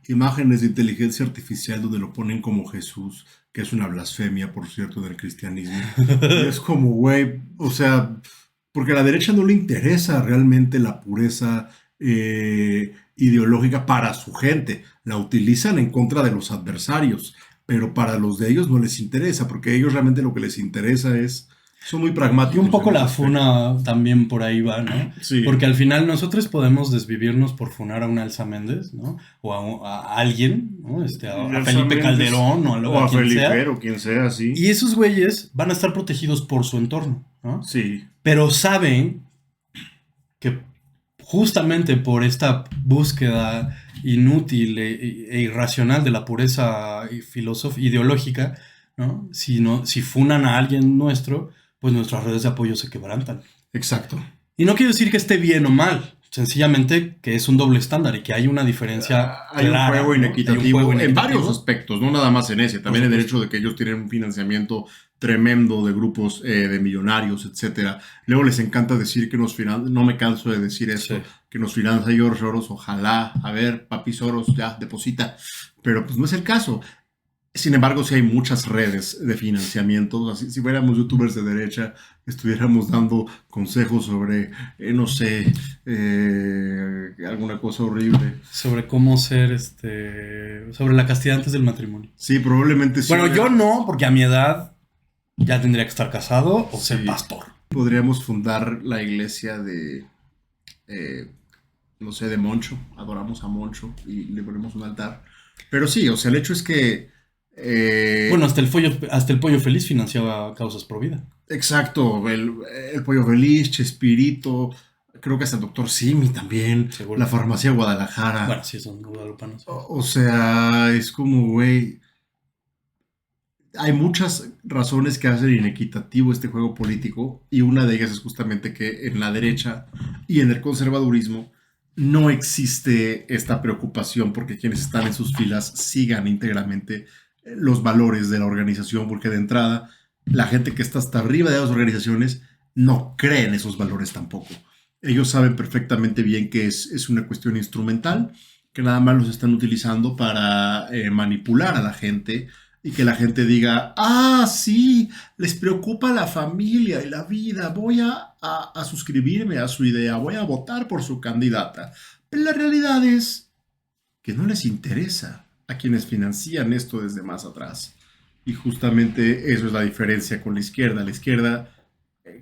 [SPEAKER 1] imágenes de inteligencia artificial donde lo ponen como Jesús, que es una blasfemia, por cierto, del cristianismo. Y es como, güey, o sea, porque a la derecha no le interesa realmente la pureza ideológica para su gente, la utilizan en contra de los adversarios, pero para los de ellos no les interesa, porque a ellos realmente lo que les interesa es Son muy
[SPEAKER 2] Y
[SPEAKER 1] pragmáticos.
[SPEAKER 2] un poco
[SPEAKER 1] en ese
[SPEAKER 2] la
[SPEAKER 1] aspecto.
[SPEAKER 2] funa también por ahí va, ¿no?
[SPEAKER 1] Sí.
[SPEAKER 2] Porque al final nosotros podemos desvivirnos por funar a una Elsa Méndez, ¿no? O a alguien, ¿no? A
[SPEAKER 1] Elsa
[SPEAKER 2] Felipe
[SPEAKER 1] Méndez,
[SPEAKER 2] Calderón
[SPEAKER 1] o
[SPEAKER 2] a
[SPEAKER 1] a
[SPEAKER 2] quien sea.
[SPEAKER 1] Felipe, o quien sea, sí.
[SPEAKER 2] Y esos güeyes van a estar protegidos por su entorno, ¿no?
[SPEAKER 1] Sí.
[SPEAKER 2] Pero saben que justamente por esta búsqueda inútil e irracional de la pureza ideológica, ¿no? Si funan a alguien nuestro, pues nuestras redes de apoyo se quebrantan.
[SPEAKER 1] Exacto.
[SPEAKER 2] Y no quiero decir que esté bien o mal, sencillamente que es un doble estándar y que hay una diferencia
[SPEAKER 1] Hay
[SPEAKER 2] clara,
[SPEAKER 1] un juego
[SPEAKER 2] ¿no?
[SPEAKER 1] inequitativo,
[SPEAKER 2] Hay un juego
[SPEAKER 1] en
[SPEAKER 2] inequitativo.
[SPEAKER 1] varios aspectos, no nada más en ese, también
[SPEAKER 2] Por
[SPEAKER 1] en el
[SPEAKER 2] supuesto.
[SPEAKER 1] hecho de que ellos tienen un financiamiento tremendo de grupos de millonarios, etcétera. Luego les encanta decir que nos financia, no me canso de decir esto,
[SPEAKER 2] Sí.
[SPEAKER 1] que nos financia George Soros, ojalá, a ver, papi Soros, ya, deposita, pero pues no es el caso. Sin embargo, sí hay muchas redes de financiamiento. Así, si fuéramos youtubers de derecha, estuviéramos dando consejos sobre, no sé, alguna cosa horrible.
[SPEAKER 2] Sobre cómo ser, sobre la castidad antes del matrimonio.
[SPEAKER 1] Sí, probablemente sí.
[SPEAKER 2] Bueno, yo no, porque a mi edad ya tendría que estar casado o ser
[SPEAKER 1] Sí.
[SPEAKER 2] pastor.
[SPEAKER 1] Podríamos fundar la iglesia de, no sé, de Moncho. Adoramos a Moncho y le ponemos un altar. Pero sí, o sea, el hecho es que...
[SPEAKER 2] Bueno, hasta el pollo feliz financiaba causas pro vida.
[SPEAKER 1] Exacto, el Pollo Feliz, Chespirito, creo que hasta el Doctor Simi también,
[SPEAKER 2] Seguro.
[SPEAKER 1] la Farmacia Guadalajara.
[SPEAKER 2] Bueno, sí, son guadalupanos.
[SPEAKER 1] O sea, es como, güey, hay muchas razones que hacen inequitativo este juego político y una de ellas es justamente que en la derecha y en el conservadurismo no existe esta preocupación porque quienes están en sus filas sigan íntegramente los valores de la organización, porque de entrada la gente que está hasta arriba de las organizaciones no cree en esos valores tampoco. Ellos saben perfectamente bien que es una cuestión instrumental, que nada más los están utilizando para manipular a la gente y que la gente diga, ah, sí, les preocupa la familia y la vida, voy a suscribirme a su idea, voy a votar por su candidata. Pero la realidad es que no les interesa a quienes financian esto desde más atrás. Y justamente eso es la diferencia con la izquierda. La izquierda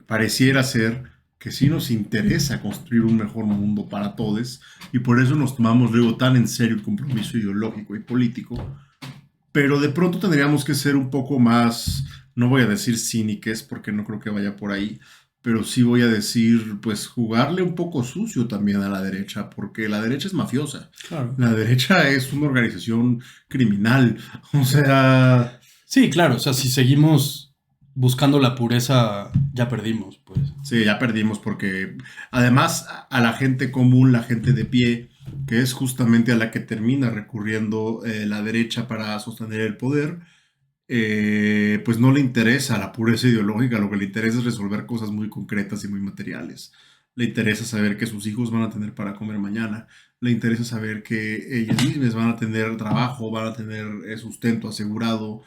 [SPEAKER 1] pareciera ser que sí nos interesa construir un mejor mundo para todos y por eso nos tomamos luego tan en serio el compromiso ideológico y político. Pero de pronto tendríamos que ser un poco más, no voy a decir cínicos porque no creo que vaya por ahí, pero sí voy a decir, pues jugarle un poco sucio también a la derecha, porque la derecha es mafiosa.
[SPEAKER 2] Claro.
[SPEAKER 1] La derecha es una organización criminal. O sea...
[SPEAKER 2] Sí, claro, o sea, si seguimos buscando la pureza, ya perdimos, pues.
[SPEAKER 1] Sí, ya perdimos porque además a la gente común, la gente de pie, que es justamente a la que termina recurriendo la derecha para sostener el poder, pues no le interesa la pureza ideológica, lo que le interesa es resolver cosas muy concretas y muy materiales. Le interesa saber que sus hijos van a tener para comer mañana, le interesa saber que ellos mismos van a tener trabajo, van a tener sustento asegurado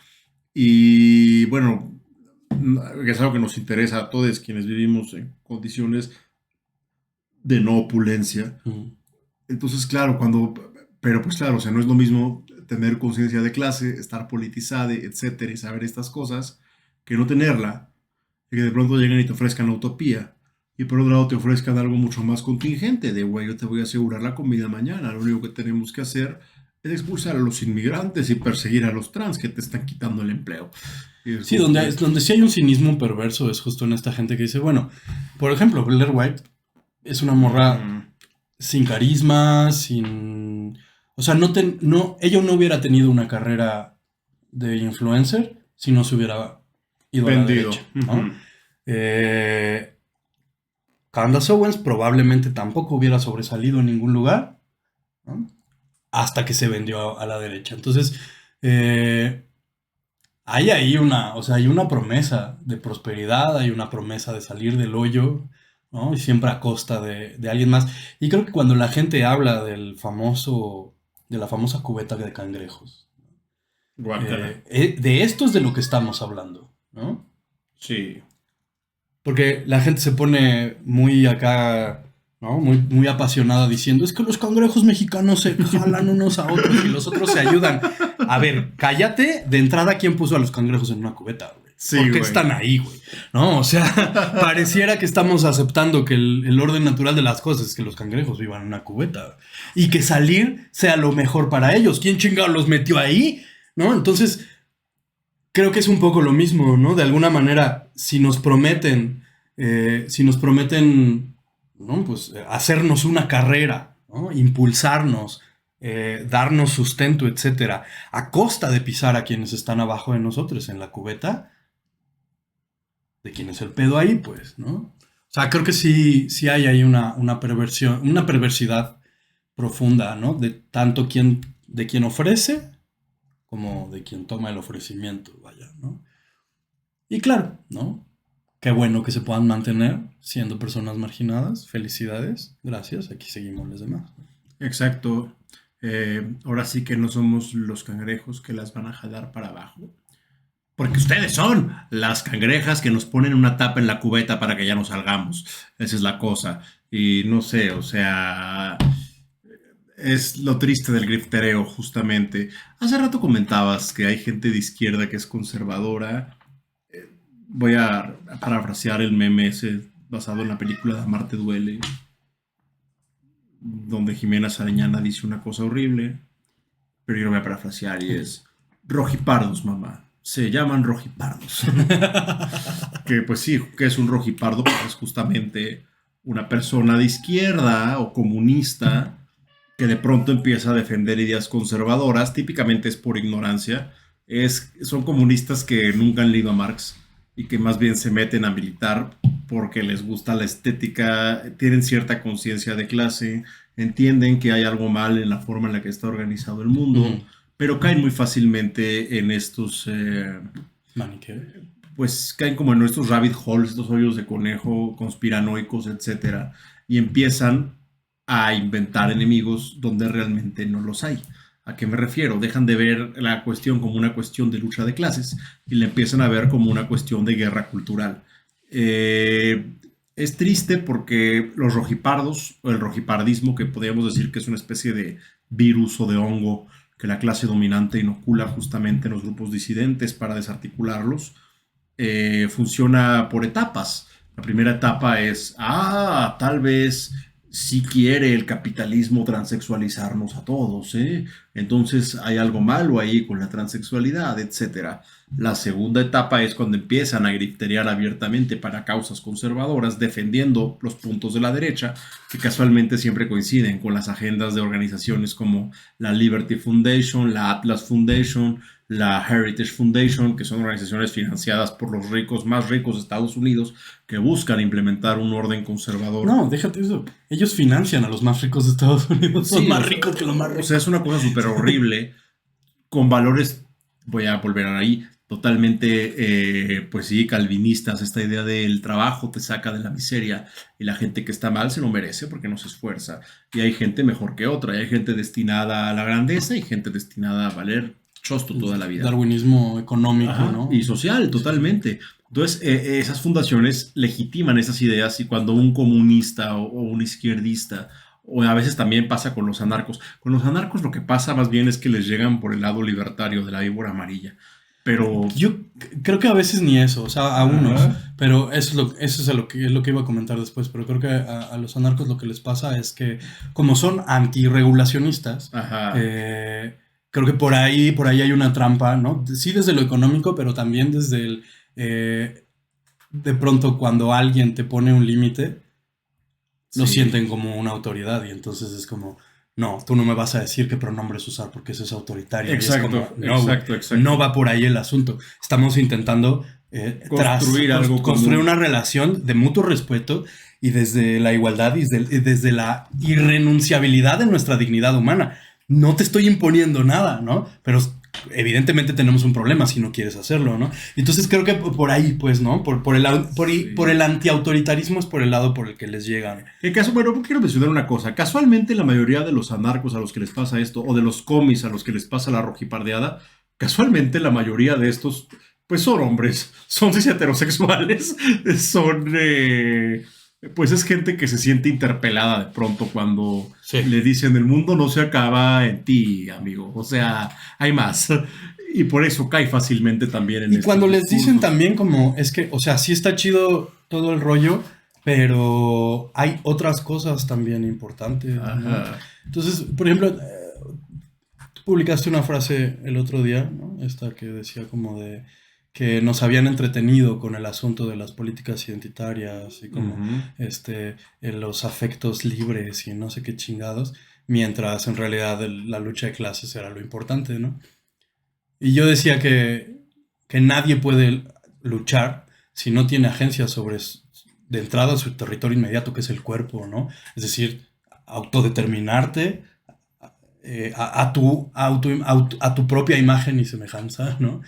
[SPEAKER 1] y bueno, es algo que nos interesa a todos quienes vivimos en condiciones de no opulencia. Entonces, claro, pero pues claro, o sea, no es lo mismo tener conciencia de clase, estar politizada, etcétera, y saber estas cosas, que no tenerla, y que de pronto lleguen y te ofrezcan la utopía, y por otro lado te ofrezcan algo mucho más contingente, de güey, yo te voy a asegurar la comida mañana, lo único que tenemos que hacer es expulsar a los inmigrantes y perseguir a los trans que te están quitando el empleo.
[SPEAKER 2] Sí, donde sí hay un cinismo perverso es justo en esta gente que dice, bueno, por ejemplo, Blair White es una morra sin carisma, sin... O sea, ella no hubiera tenido una carrera de influencer si no se hubiera ido
[SPEAKER 1] vendido.
[SPEAKER 2] A la derecha, ¿no? Candace Owens probablemente tampoco hubiera sobresalido en ningún lugar, ¿no? Hasta que se vendió a la derecha. Entonces, hay ahí hay una promesa de prosperidad, hay una promesa de salir del hoyo, ¿no? Y siempre a costa de alguien más. Y creo que cuando la gente habla de la famosa cubeta de cangrejos, de esto es de lo que estamos hablando, ¿no?
[SPEAKER 1] Sí.
[SPEAKER 2] Porque la gente se pone muy acá, ¿no? Muy, muy apasionada diciendo, es que los cangrejos mexicanos se jalan unos a otros y los otros se ayudan. A ver, cállate. De entrada, ¿quién puso a los cangrejos en una cubeta, güey?
[SPEAKER 1] Sí,
[SPEAKER 2] ¿Por qué
[SPEAKER 1] güey.
[SPEAKER 2] están ahí, güey? ¿No? O sea, pareciera que estamos aceptando que el orden natural de las cosas es que los cangrejos vivan en una cubeta y que salir sea lo mejor para ellos. ¿Quién chingado los metió ahí? ¿No? Entonces, creo que es un poco lo mismo, ¿no? De alguna manera, si nos prometen, ¿no? Pues hacernos una carrera, ¿no? Impulsarnos, darnos sustento, etcétera, a costa de pisar a quienes están abajo de nosotros en la cubeta, de quién es el pedo ahí, pues, ¿no? O sea, creo que sí hay ahí una perversión, una perversidad profunda, ¿no? De quien ofrece como de quien toma el ofrecimiento, vaya, ¿no? Y claro, ¿no? Qué bueno que se puedan mantener siendo personas marginadas. Felicidades, gracias, aquí seguimos los demás.
[SPEAKER 1] Exacto. Ahora sí que no somos los cangrejos que las van a jalar para abajo. Porque ustedes son las cangrejas que nos ponen una tapa en la cubeta para que ya no salgamos. Esa es la cosa. Y no sé, o sea, es lo triste del griftereo, justamente. Hace rato comentabas que hay gente de izquierda que es conservadora. Voy a parafrasear el meme ese basado en la película de Amarte Duele, donde Jimena Sariñana dice una cosa horrible, pero yo lo voy a parafrasear y es rojipardos, mamá. Se llaman rojipardos. Que pues sí, que es un rojipardo, pues es justamente una persona de izquierda o comunista que de pronto empieza a defender ideas conservadoras, típicamente es por ignorancia, son comunistas que nunca han leído a Marx y que más bien se meten a militar porque les gusta la estética, tienen cierta conciencia de clase, entienden que hay algo mal en la forma en la que está organizado el mundo, pero caen muy fácilmente en estos...
[SPEAKER 2] Maniqueo.
[SPEAKER 1] pues caen como en nuestros rabbit holes, estos hoyos de conejo conspiranoicos, etcétera, y empiezan a inventar enemigos donde realmente no los hay. ¿A qué me refiero? Dejan de ver la cuestión como una cuestión de lucha de clases y la empiezan a ver como una cuestión de guerra cultural. Es triste porque los rojipardos, o el rojipardismo, que podríamos decir que es una especie de virus o de hongo que la clase dominante inocula justamente en los grupos disidentes para desarticularlos, funciona por etapas. La primera etapa es, tal vez si quiere el capitalismo transexualizarnos a todos, ¿eh? Entonces hay algo malo ahí con la transexualidad, etcétera. La segunda etapa es cuando empiezan a griterear abiertamente para causas conservadoras, defendiendo los puntos de la derecha, que casualmente siempre coinciden con las agendas de organizaciones como la Liberty Foundation, la Atlas Foundation, la Heritage Foundation, que son organizaciones financiadas por los ricos más ricos de Estados Unidos que buscan implementar un orden conservador.
[SPEAKER 2] No, déjate eso. Ellos financian a los más ricos de Estados Unidos. Son
[SPEAKER 1] Sí,
[SPEAKER 2] más ricos que los más
[SPEAKER 1] o
[SPEAKER 2] ricos.
[SPEAKER 1] sea, es una cosa súper horrible, con valores, voy a volver ahí, totalmente, pues sí, calvinistas. Esta idea del trabajo te saca de la miseria y la gente que está mal se lo merece porque no se esfuerza. Y hay gente mejor que otra, y hay gente destinada a la grandeza y gente destinada a valer chosto toda la vida.
[SPEAKER 2] Darwinismo económico,
[SPEAKER 1] Ajá,
[SPEAKER 2] ¿no?
[SPEAKER 1] y social, totalmente. Entonces, esas fundaciones legitiman esas ideas y cuando un comunista o un izquierdista, o a veces también pasa con los anarcos lo que pasa más bien es que les llegan por el lado libertario de la víbora amarilla. Pero
[SPEAKER 2] yo creo que a veces ni eso, o sea, a unos,
[SPEAKER 1] Ajá.
[SPEAKER 2] pero eso es lo que iba a comentar después, pero creo que a los anarcos lo que les pasa es que como son antirregulacionistas,
[SPEAKER 1] Ajá.
[SPEAKER 2] creo que por ahí hay una trampa, ¿no? Sí desde lo económico, pero también desde el... de pronto cuando alguien te pone un límite, lo
[SPEAKER 1] Sí.
[SPEAKER 2] sienten como una autoridad y entonces es como, no, tú no me vas a decir qué pronombres usar porque eso es autoritario.
[SPEAKER 1] Exacto,
[SPEAKER 2] Y es como, no,
[SPEAKER 1] exacto.
[SPEAKER 2] no va por ahí el asunto. Estamos intentando construir una relación de mutuo respeto y desde la igualdad y desde la irrenunciabilidad de nuestra dignidad humana. No te estoy imponiendo nada, ¿no? Pero evidentemente tenemos un problema si no quieres hacerlo, ¿no? Entonces creo que por ahí, pues, ¿no? Por el antiautoritarismo es por el lado por el que les llegan.
[SPEAKER 1] En caso, bueno, quiero mencionar una cosa. Casualmente la mayoría de los anarcos a los que les pasa esto, o de los comis a los que les pasa la rojipardeada, casualmente la mayoría de estos, pues son hombres, son cis heterosexuales, son... pues es gente que se siente interpelada de pronto cuando le dicen el mundo no se acaba en ti, amigo. O sea, hay más. Y por eso cae fácilmente también en
[SPEAKER 2] Y
[SPEAKER 1] estos
[SPEAKER 2] cuando les dicen
[SPEAKER 1] discursos.
[SPEAKER 2] también como, es que, o sea, sí está chido todo el rollo, pero hay otras cosas también importantes, ¿no?
[SPEAKER 1] Ajá.
[SPEAKER 2] Entonces, por ejemplo, publicaste una frase el otro día, ¿no? Esta que decía como de que nos habían entretenido con el asunto de las políticas identitarias y como
[SPEAKER 1] Ujú.
[SPEAKER 2] los afectos libres y no sé qué chingados, mientras en realidad la lucha de clases era lo importante, ¿no? Y yo decía que nadie puede luchar si no tiene agencia sobre, de entrada, su territorio inmediato, que es el cuerpo, ¿no? Es decir, autodeterminarte a tu propia imagen y semejanza, ¿no?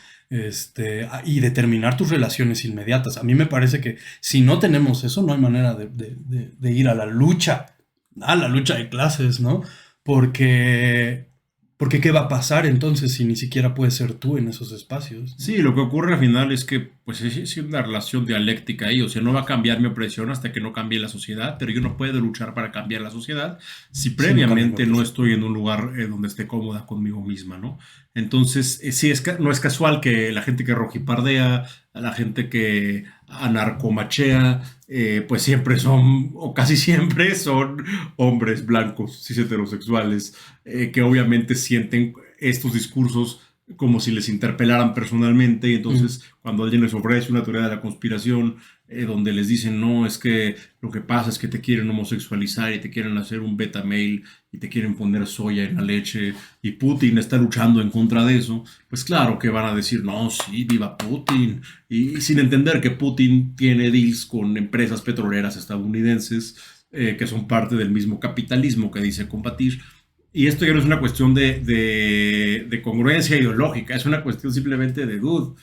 [SPEAKER 2] Y determinar tus relaciones inmediatas. A mí me parece que si no tenemos eso, no hay manera de ir a la lucha de clases, ¿no? Porque, porque ¿qué va a pasar entonces si ni siquiera puedes ser tú en esos espacios, ¿no?
[SPEAKER 1] Sí, lo que ocurre al final es que pues es una relación dialéctica ahí, o sea, no va a cambiar mi opresión hasta que no cambie la sociedad, pero yo no puedo luchar para cambiar la sociedad si
[SPEAKER 2] Si no cambia mi
[SPEAKER 1] previamente no
[SPEAKER 2] opresión.
[SPEAKER 1] estoy en un lugar donde esté cómoda conmigo misma, ¿no? Entonces, sí, no es casual que la gente que rojipardea, a la gente que anarcomachea, pues siempre son, o casi siempre son hombres blancos, cis heterosexuales, que obviamente sienten estos discursos como si les interpelaran personalmente y
[SPEAKER 2] Mm.
[SPEAKER 1] entonces cuando alguien les ofrece una teoría de la conspiración donde les dicen no, es que lo que pasa es que te quieren homosexualizar y te quieren hacer un beta male y te quieren poner soya en la leche y Putin está luchando en contra de eso, pues claro que van a decir no, sí, viva Putin y sin entender que Putin tiene deals con empresas petroleras estadounidenses que son parte del mismo capitalismo que dice combatir. Y esto ya no es una cuestión de congruencia ideológica, es una cuestión simplemente de dude.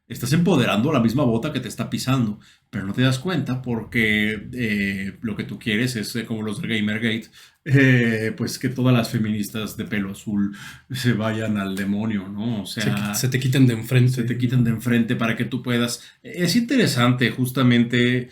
[SPEAKER 1] Estás empoderando la misma bota que te está pisando, pero no te das cuenta porque lo que tú quieres es, como los del Gamergate, pues que todas las feministas de pelo azul se vayan al demonio, ¿no? O sea,
[SPEAKER 2] Se te quiten de
[SPEAKER 1] se te
[SPEAKER 2] enfrente,
[SPEAKER 1] quitan de
[SPEAKER 2] ¿no?
[SPEAKER 1] enfrente para que tú puedas. Es interesante justamente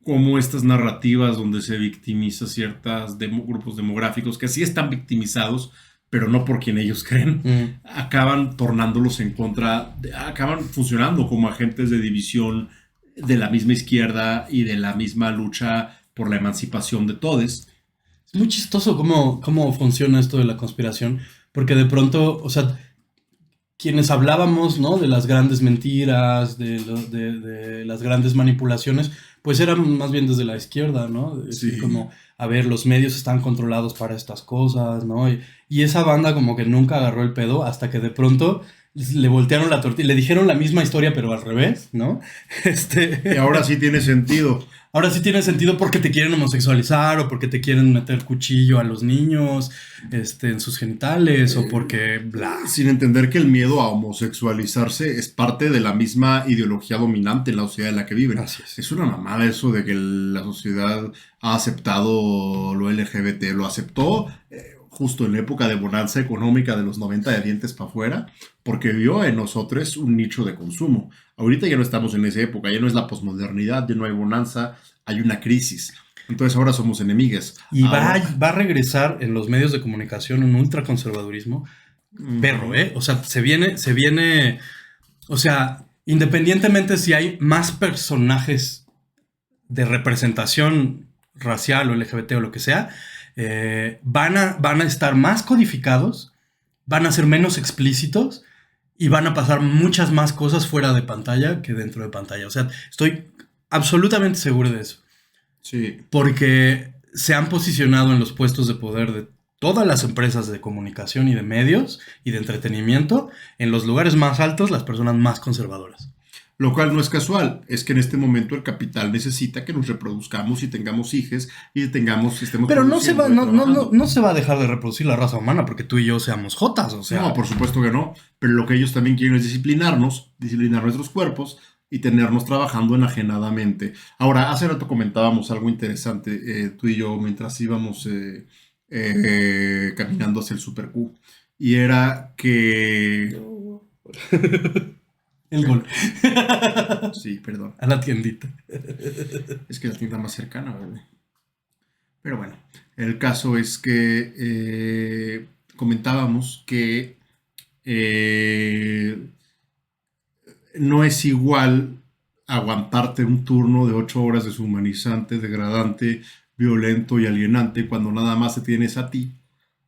[SPEAKER 1] cómo estas narrativas donde se victimiza ciertos grupos demográficos que sí están victimizados, pero no por quien ellos creen,
[SPEAKER 2] Mm.
[SPEAKER 1] acaban tornándolos en contra, acaban funcionando como agentes de división de la misma izquierda y de la misma lucha por la emancipación de todos.
[SPEAKER 2] Es muy chistoso cómo funciona esto de la conspiración, porque de pronto, o sea, quienes hablábamos, ¿no? De las grandes mentiras, de las grandes manipulaciones, pues eran más bien desde la izquierda, ¿no? De decir
[SPEAKER 1] Sí.
[SPEAKER 2] como, a ver, los medios están controlados para estas cosas, ¿no? Y esa banda como que nunca agarró el pedo hasta que de pronto le voltearon la tortilla, le dijeron la misma historia pero al revés, ¿no?
[SPEAKER 1] Y ahora sí tiene sentido.
[SPEAKER 2] Ahora sí tiene sentido porque te quieren homosexualizar o porque te quieren meter cuchillo a los niños, en sus genitales o porque bla.
[SPEAKER 1] Sin entender que el miedo a homosexualizarse es parte de la misma ideología dominante en la sociedad en la que viven.
[SPEAKER 2] Así es.
[SPEAKER 1] Es una mamada eso de que la sociedad ha aceptado lo LGBT, lo aceptó justo en la época de bonanza económica de los 90 de dientes para afuera, porque vio en nosotros un nicho de consumo. Ahorita ya no estamos en esa época, ya no es la posmodernidad, ya no hay bonanza, hay una crisis. Entonces ahora somos enemigas.
[SPEAKER 2] Y
[SPEAKER 1] Ahora,
[SPEAKER 2] va a regresar en los medios de comunicación un ultraconservadurismo perro,
[SPEAKER 1] ujú.
[SPEAKER 2] ¿eh? O sea, se viene, o sea, independientemente si hay más personajes de representación racial o LGBT o lo que sea, van a estar más codificados, van a ser menos explícitos y van a pasar muchas más cosas fuera de pantalla que dentro de pantalla. O sea, estoy absolutamente seguro de eso.
[SPEAKER 1] Sí.
[SPEAKER 2] Porque se han posicionado en los puestos de poder de todas las empresas de comunicación y de medios y de entretenimiento en los lugares más altos las personas más conservadoras.
[SPEAKER 1] Lo cual no es casual, es que en este momento el capital necesita que nos reproduzcamos y tengamos hijos y estemos
[SPEAKER 2] Pero
[SPEAKER 1] produciendo y trabajando.
[SPEAKER 2] no se va a dejar de reproducir la raza humana porque tú y yo seamos jotas, o
[SPEAKER 1] No,
[SPEAKER 2] sea,
[SPEAKER 1] por supuesto que no, pero lo que ellos también quieren es disciplinarnos, disciplinar nuestros cuerpos y tenernos trabajando enajenadamente. Ahora, hace rato comentábamos algo interesante, tú y yo, mientras íbamos caminando hacia el Super Q, y era que...
[SPEAKER 2] el gol
[SPEAKER 1] Sí, perdón,
[SPEAKER 2] a la tiendita.
[SPEAKER 1] es que la tienda más cercana, ¿verdad? Pero bueno, el caso es que comentábamos que no es igual aguantarte un turno de 8 horas deshumanizante, degradante, violento y alienante cuando nada más te tienes a ti,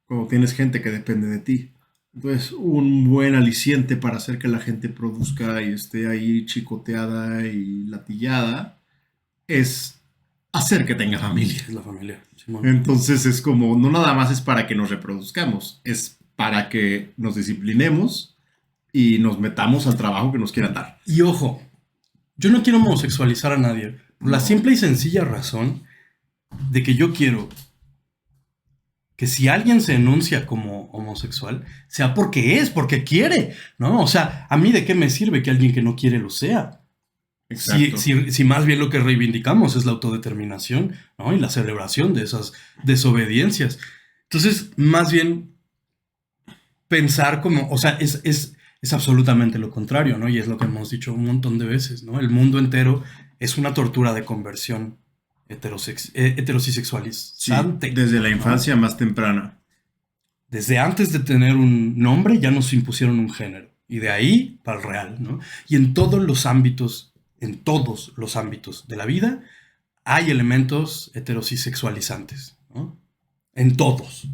[SPEAKER 1] cuando tienes gente que depende de ti. Entonces, un buen aliciente para hacer que la gente produzca y esté ahí chicoteada y latillada es hacer que tenga familia.
[SPEAKER 2] Es la familia, Simón.
[SPEAKER 1] Entonces es como, no nada más es para que nos reproduzcamos, es para que nos disciplinemos y nos metamos al trabajo que nos quieran dar.
[SPEAKER 2] Y ojo, yo no quiero homosexualizar a nadie, por la
[SPEAKER 1] No.
[SPEAKER 2] simple y sencilla razón de que yo quiero que si alguien se enuncia como homosexual, sea porque quiere, ¿no? O sea, ¿a mí de qué me sirve que alguien que no quiere lo sea?
[SPEAKER 1] Exacto.
[SPEAKER 2] Si más bien lo que reivindicamos es la autodeterminación, ¿no? Y la celebración de esas desobediencias. Entonces, más bien pensar como, o sea, es absolutamente lo contrario, ¿no? Y es lo que hemos dicho un montón de veces, ¿no? El mundo entero es una tortura de conversión
[SPEAKER 1] Sí,
[SPEAKER 2] heterosexualizante,
[SPEAKER 1] desde la
[SPEAKER 2] ¿no?
[SPEAKER 1] infancia más temprana.
[SPEAKER 2] Desde antes de tener un nombre ya nos impusieron un género. Y de ahí para el real, ¿no? Y en todos los ámbitos de la vida, hay elementos heterosexualizantes, ¿no? En todos.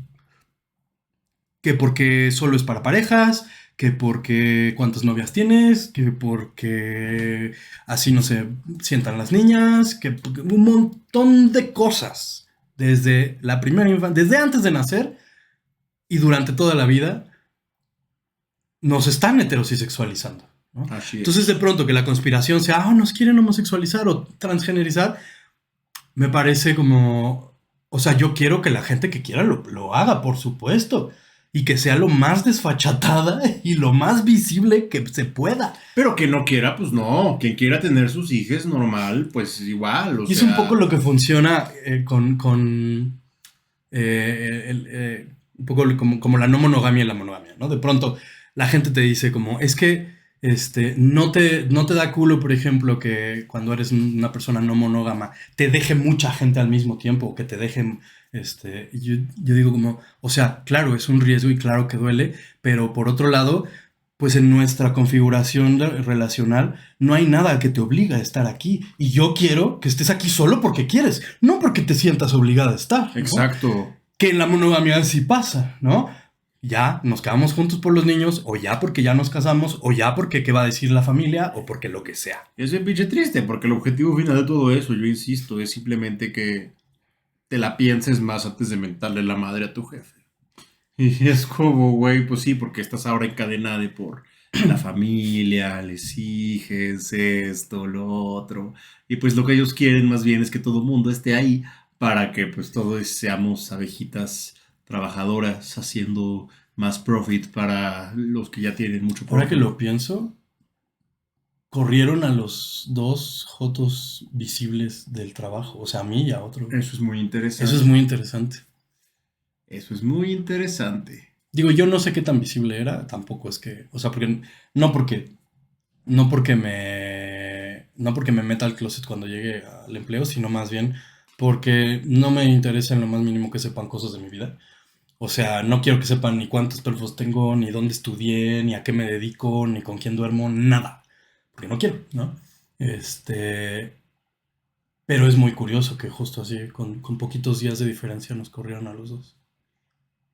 [SPEAKER 2] Que porque solo es para parejas, que porque cuántas novias tienes, que porque así no se sientan las niñas, que un montón de cosas. Desde la primera infancia, desde antes de nacer y durante toda la vida, nos están heterosexualizando, ¿no?
[SPEAKER 1] Así
[SPEAKER 2] Entonces, de
[SPEAKER 1] es.
[SPEAKER 2] pronto que la conspiración sea, nos quieren homosexualizar o transgenerizar, me parece como, o sea, yo quiero que la gente que quiera lo haga, por supuesto, y que sea lo más desfachatada y lo más visible que se pueda.
[SPEAKER 1] Pero quien no quiera, pues no. Quien quiera tener sus hijos normal, pues igual. O
[SPEAKER 2] Y es un poco
[SPEAKER 1] sea,
[SPEAKER 2] lo que funciona un poco como la no monogamia y la monogamia, ¿no? De pronto la gente te dice como, es que no te da culo, por ejemplo, que cuando eres una persona no monógama te deje mucha gente al mismo tiempo, o que te dejen, yo digo como, o sea, claro, es un riesgo y claro que duele, pero por otro lado, pues en nuestra configuración relacional no hay nada que te obliga a estar aquí. Y yo quiero que estés aquí solo porque quieres, no porque te sientas obligada a estar, ¿no?
[SPEAKER 1] exacto.
[SPEAKER 2] Que en la monogamia sí pasa, ¿no? Ya nos quedamos juntos por los niños, o ya porque ya nos casamos, o ya porque qué va a decir la familia, o porque lo que sea.
[SPEAKER 1] Es bien pinche triste, porque el objetivo final de todo eso, yo insisto, es simplemente que te la pienses más antes de mentarle la madre a tu jefe. Y es como, güey, pues sí, porque estás ahora encadenada de por la familia, les hijes, esto, lo otro. Y pues lo que ellos quieren más bien es que todo el mundo esté ahí para que pues todos seamos abejitas trabajadoras haciendo más profit para los que ya tienen mucho
[SPEAKER 2] Ahora que
[SPEAKER 1] profit.
[SPEAKER 2] lo pienso, corrieron a los dos jotos visibles del trabajo, o sea, a mí y a otro.
[SPEAKER 1] Eso es muy
[SPEAKER 2] Eso es
[SPEAKER 1] interesante.
[SPEAKER 2] muy interesante.
[SPEAKER 1] Eso es muy interesante.
[SPEAKER 2] Digo, yo no sé qué tan visible era, tampoco es que, o sea, no porque, no porque me meta al closet cuando llegue al empleo, sino más bien porque no me interesa en lo más mínimo que sepan cosas de mi vida. O sea, no quiero que sepan ni cuántos pelfos tengo, ni dónde estudié, ni a qué me dedico, ni con quién duermo, nada. Porque no quiero, ¿no? Este, pero es muy curioso que justo así, con poquitos días de diferencia, nos corrieron a los dos.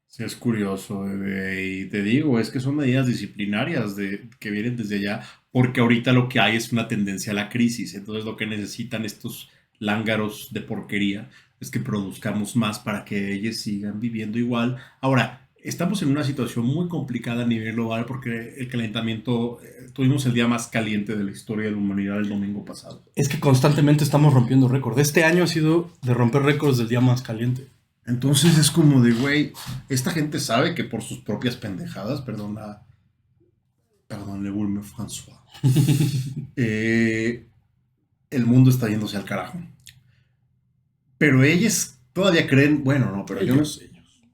[SPEAKER 1] Sí, es curioso, bebé, y te digo, es que son medidas disciplinarias que vienen desde allá, porque ahorita lo que hay es una tendencia a la crisis, entonces lo que necesitan estos lángaros de porquería es que produzcamos más para que ellos sigan viviendo igual. Ahora, estamos en una situación muy complicada a nivel global porque el calentamiento, tuvimos el día más caliente de la historia de la humanidad el domingo pasado.
[SPEAKER 2] Es que constantemente estamos rompiendo récords. Este año ha sido de romper récords del día más caliente.
[SPEAKER 1] Entonces es como de, güey, esta gente sabe que por sus propias pendejadas, perdón, le Wilmer François, eh, el mundo está yéndose al carajo. Pero ellos todavía creen, bueno, no, pero yo no,
[SPEAKER 2] Ellos.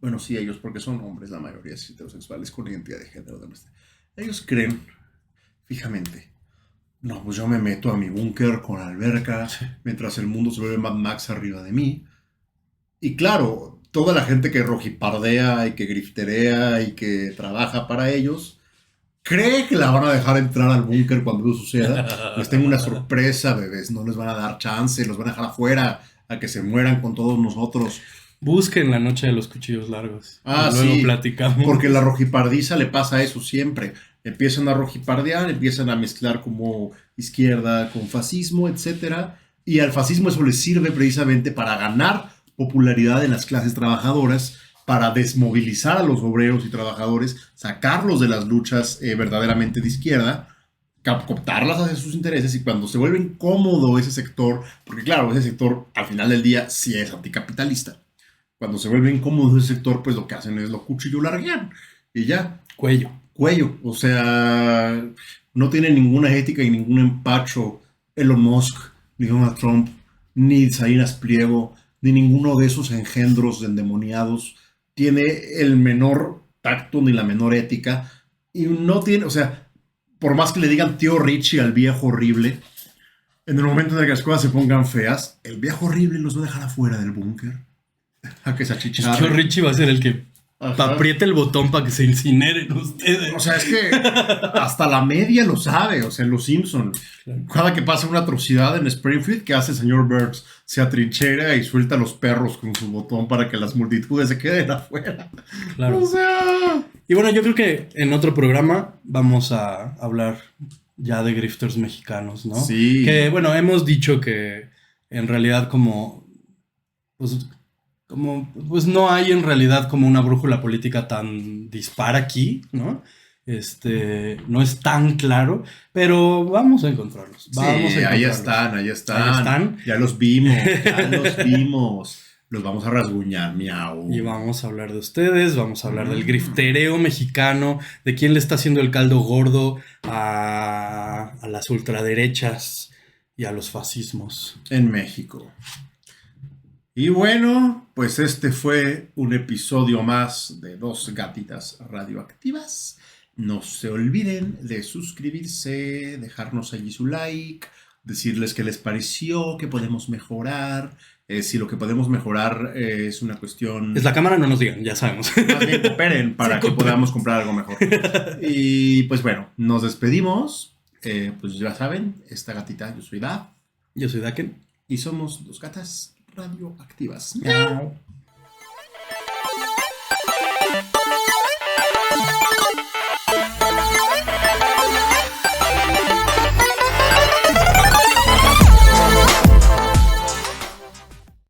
[SPEAKER 1] bueno, sí, ellos, porque son hombres, la mayoría es heterosexuales con identidad de género. Ellos creen fijamente, no, pues yo me meto a mi búnker con alberca,
[SPEAKER 2] Sí.
[SPEAKER 1] mientras el mundo se vuelve Mad Max arriba de mí. Y claro, toda la gente que rojipardea y que grifterea y que trabaja para ellos, cree que la van a dejar entrar al búnker cuando eso suceda. Les tengo una sorpresa, bebés. No les van a dar chance, los van a dejar afuera a que se mueran con todos nosotros.
[SPEAKER 2] Busquen La Noche de los Cuchillos Largos.
[SPEAKER 1] Ah,
[SPEAKER 2] Y luego
[SPEAKER 1] sí,
[SPEAKER 2] platicamos.
[SPEAKER 1] porque la rojipardiza le pasa eso siempre. Empiezan a rojipardear, empiezan a mezclar como izquierda con fascismo, etcétera. Y al fascismo eso les sirve precisamente para ganar popularidad en las clases trabajadoras, para desmovilizar a los obreros y trabajadores, sacarlos de las luchas verdaderamente de izquierda, cooptarlas hacia sus intereses, y cuando se vuelve incómodo ese sector, porque claro, ese sector al final del día sí es anticapitalista, cuando se vuelve incómodo ese sector, pues lo que hacen es lo cuchillo larguean y ya,
[SPEAKER 2] Cuello.
[SPEAKER 1] cuello. O sea, no tiene ninguna ética y ningún empacho Elon Musk, ni Donald Trump, ni Salinas Pliego, ni ninguno de esos engendros endemoniados tiene el menor tacto ni la menor ética. Y no tiene, o sea, por más que le digan tío Richie al viejo horrible, en el momento en el que las cosas se pongan feas, el viejo horrible los va a dejar afuera del búnker. A que se
[SPEAKER 2] Pues
[SPEAKER 1] achicharren.
[SPEAKER 2] Tío Richie va a ser el que
[SPEAKER 1] Ajá.
[SPEAKER 2] apriete el botón para que se incineren ustedes.
[SPEAKER 1] O sea, es que hasta la media lo sabe, o sea, en Los Simpson.
[SPEAKER 2] Claro.
[SPEAKER 1] Cada que pasa una atrocidad en Springfield, ¿qué hace el señor Burns? Se atrinchera y suelta a los perros con su botón para que las multitudes se queden afuera.
[SPEAKER 2] Claro.
[SPEAKER 1] O sea...
[SPEAKER 2] Y bueno, yo creo que en otro programa vamos a hablar ya de grifters mexicanos, ¿no?
[SPEAKER 1] Sí.
[SPEAKER 2] Que bueno, hemos dicho que en realidad pues no hay en realidad como una brújula política tan dispara aquí, ¿no? No es tan claro, pero vamos a encontrarlos.
[SPEAKER 1] Sí, ahí están, ahí están.
[SPEAKER 2] Ahí están.
[SPEAKER 1] Ya los vimos, ya los vimos. Los vamos a rasguñar, miau.
[SPEAKER 2] Y vamos a hablar de ustedes, vamos a hablar del griftereo mexicano, de quién le está haciendo el caldo gordo a las ultraderechas y a los fascismos.
[SPEAKER 1] En México. Y bueno, pues este fue un episodio más de Dos Gatitas Radioactivas. No se olviden de suscribirse, dejarnos allí su like, decirles qué les pareció, qué podemos mejorar. Si lo que podemos mejorar es una cuestión...
[SPEAKER 2] Es la cámara, no nos digan, ya sabemos.
[SPEAKER 1] Más bien cooperen para
[SPEAKER 2] Sí,
[SPEAKER 1] que
[SPEAKER 2] cooperen.
[SPEAKER 1] podamos comprar algo mejor. Y pues bueno, nos despedimos. Pues ya saben, esta gatita, yo soy Da.
[SPEAKER 2] Yo soy Daken.
[SPEAKER 1] Y somos Dos Gatas Radioactivas.
[SPEAKER 2] Miau.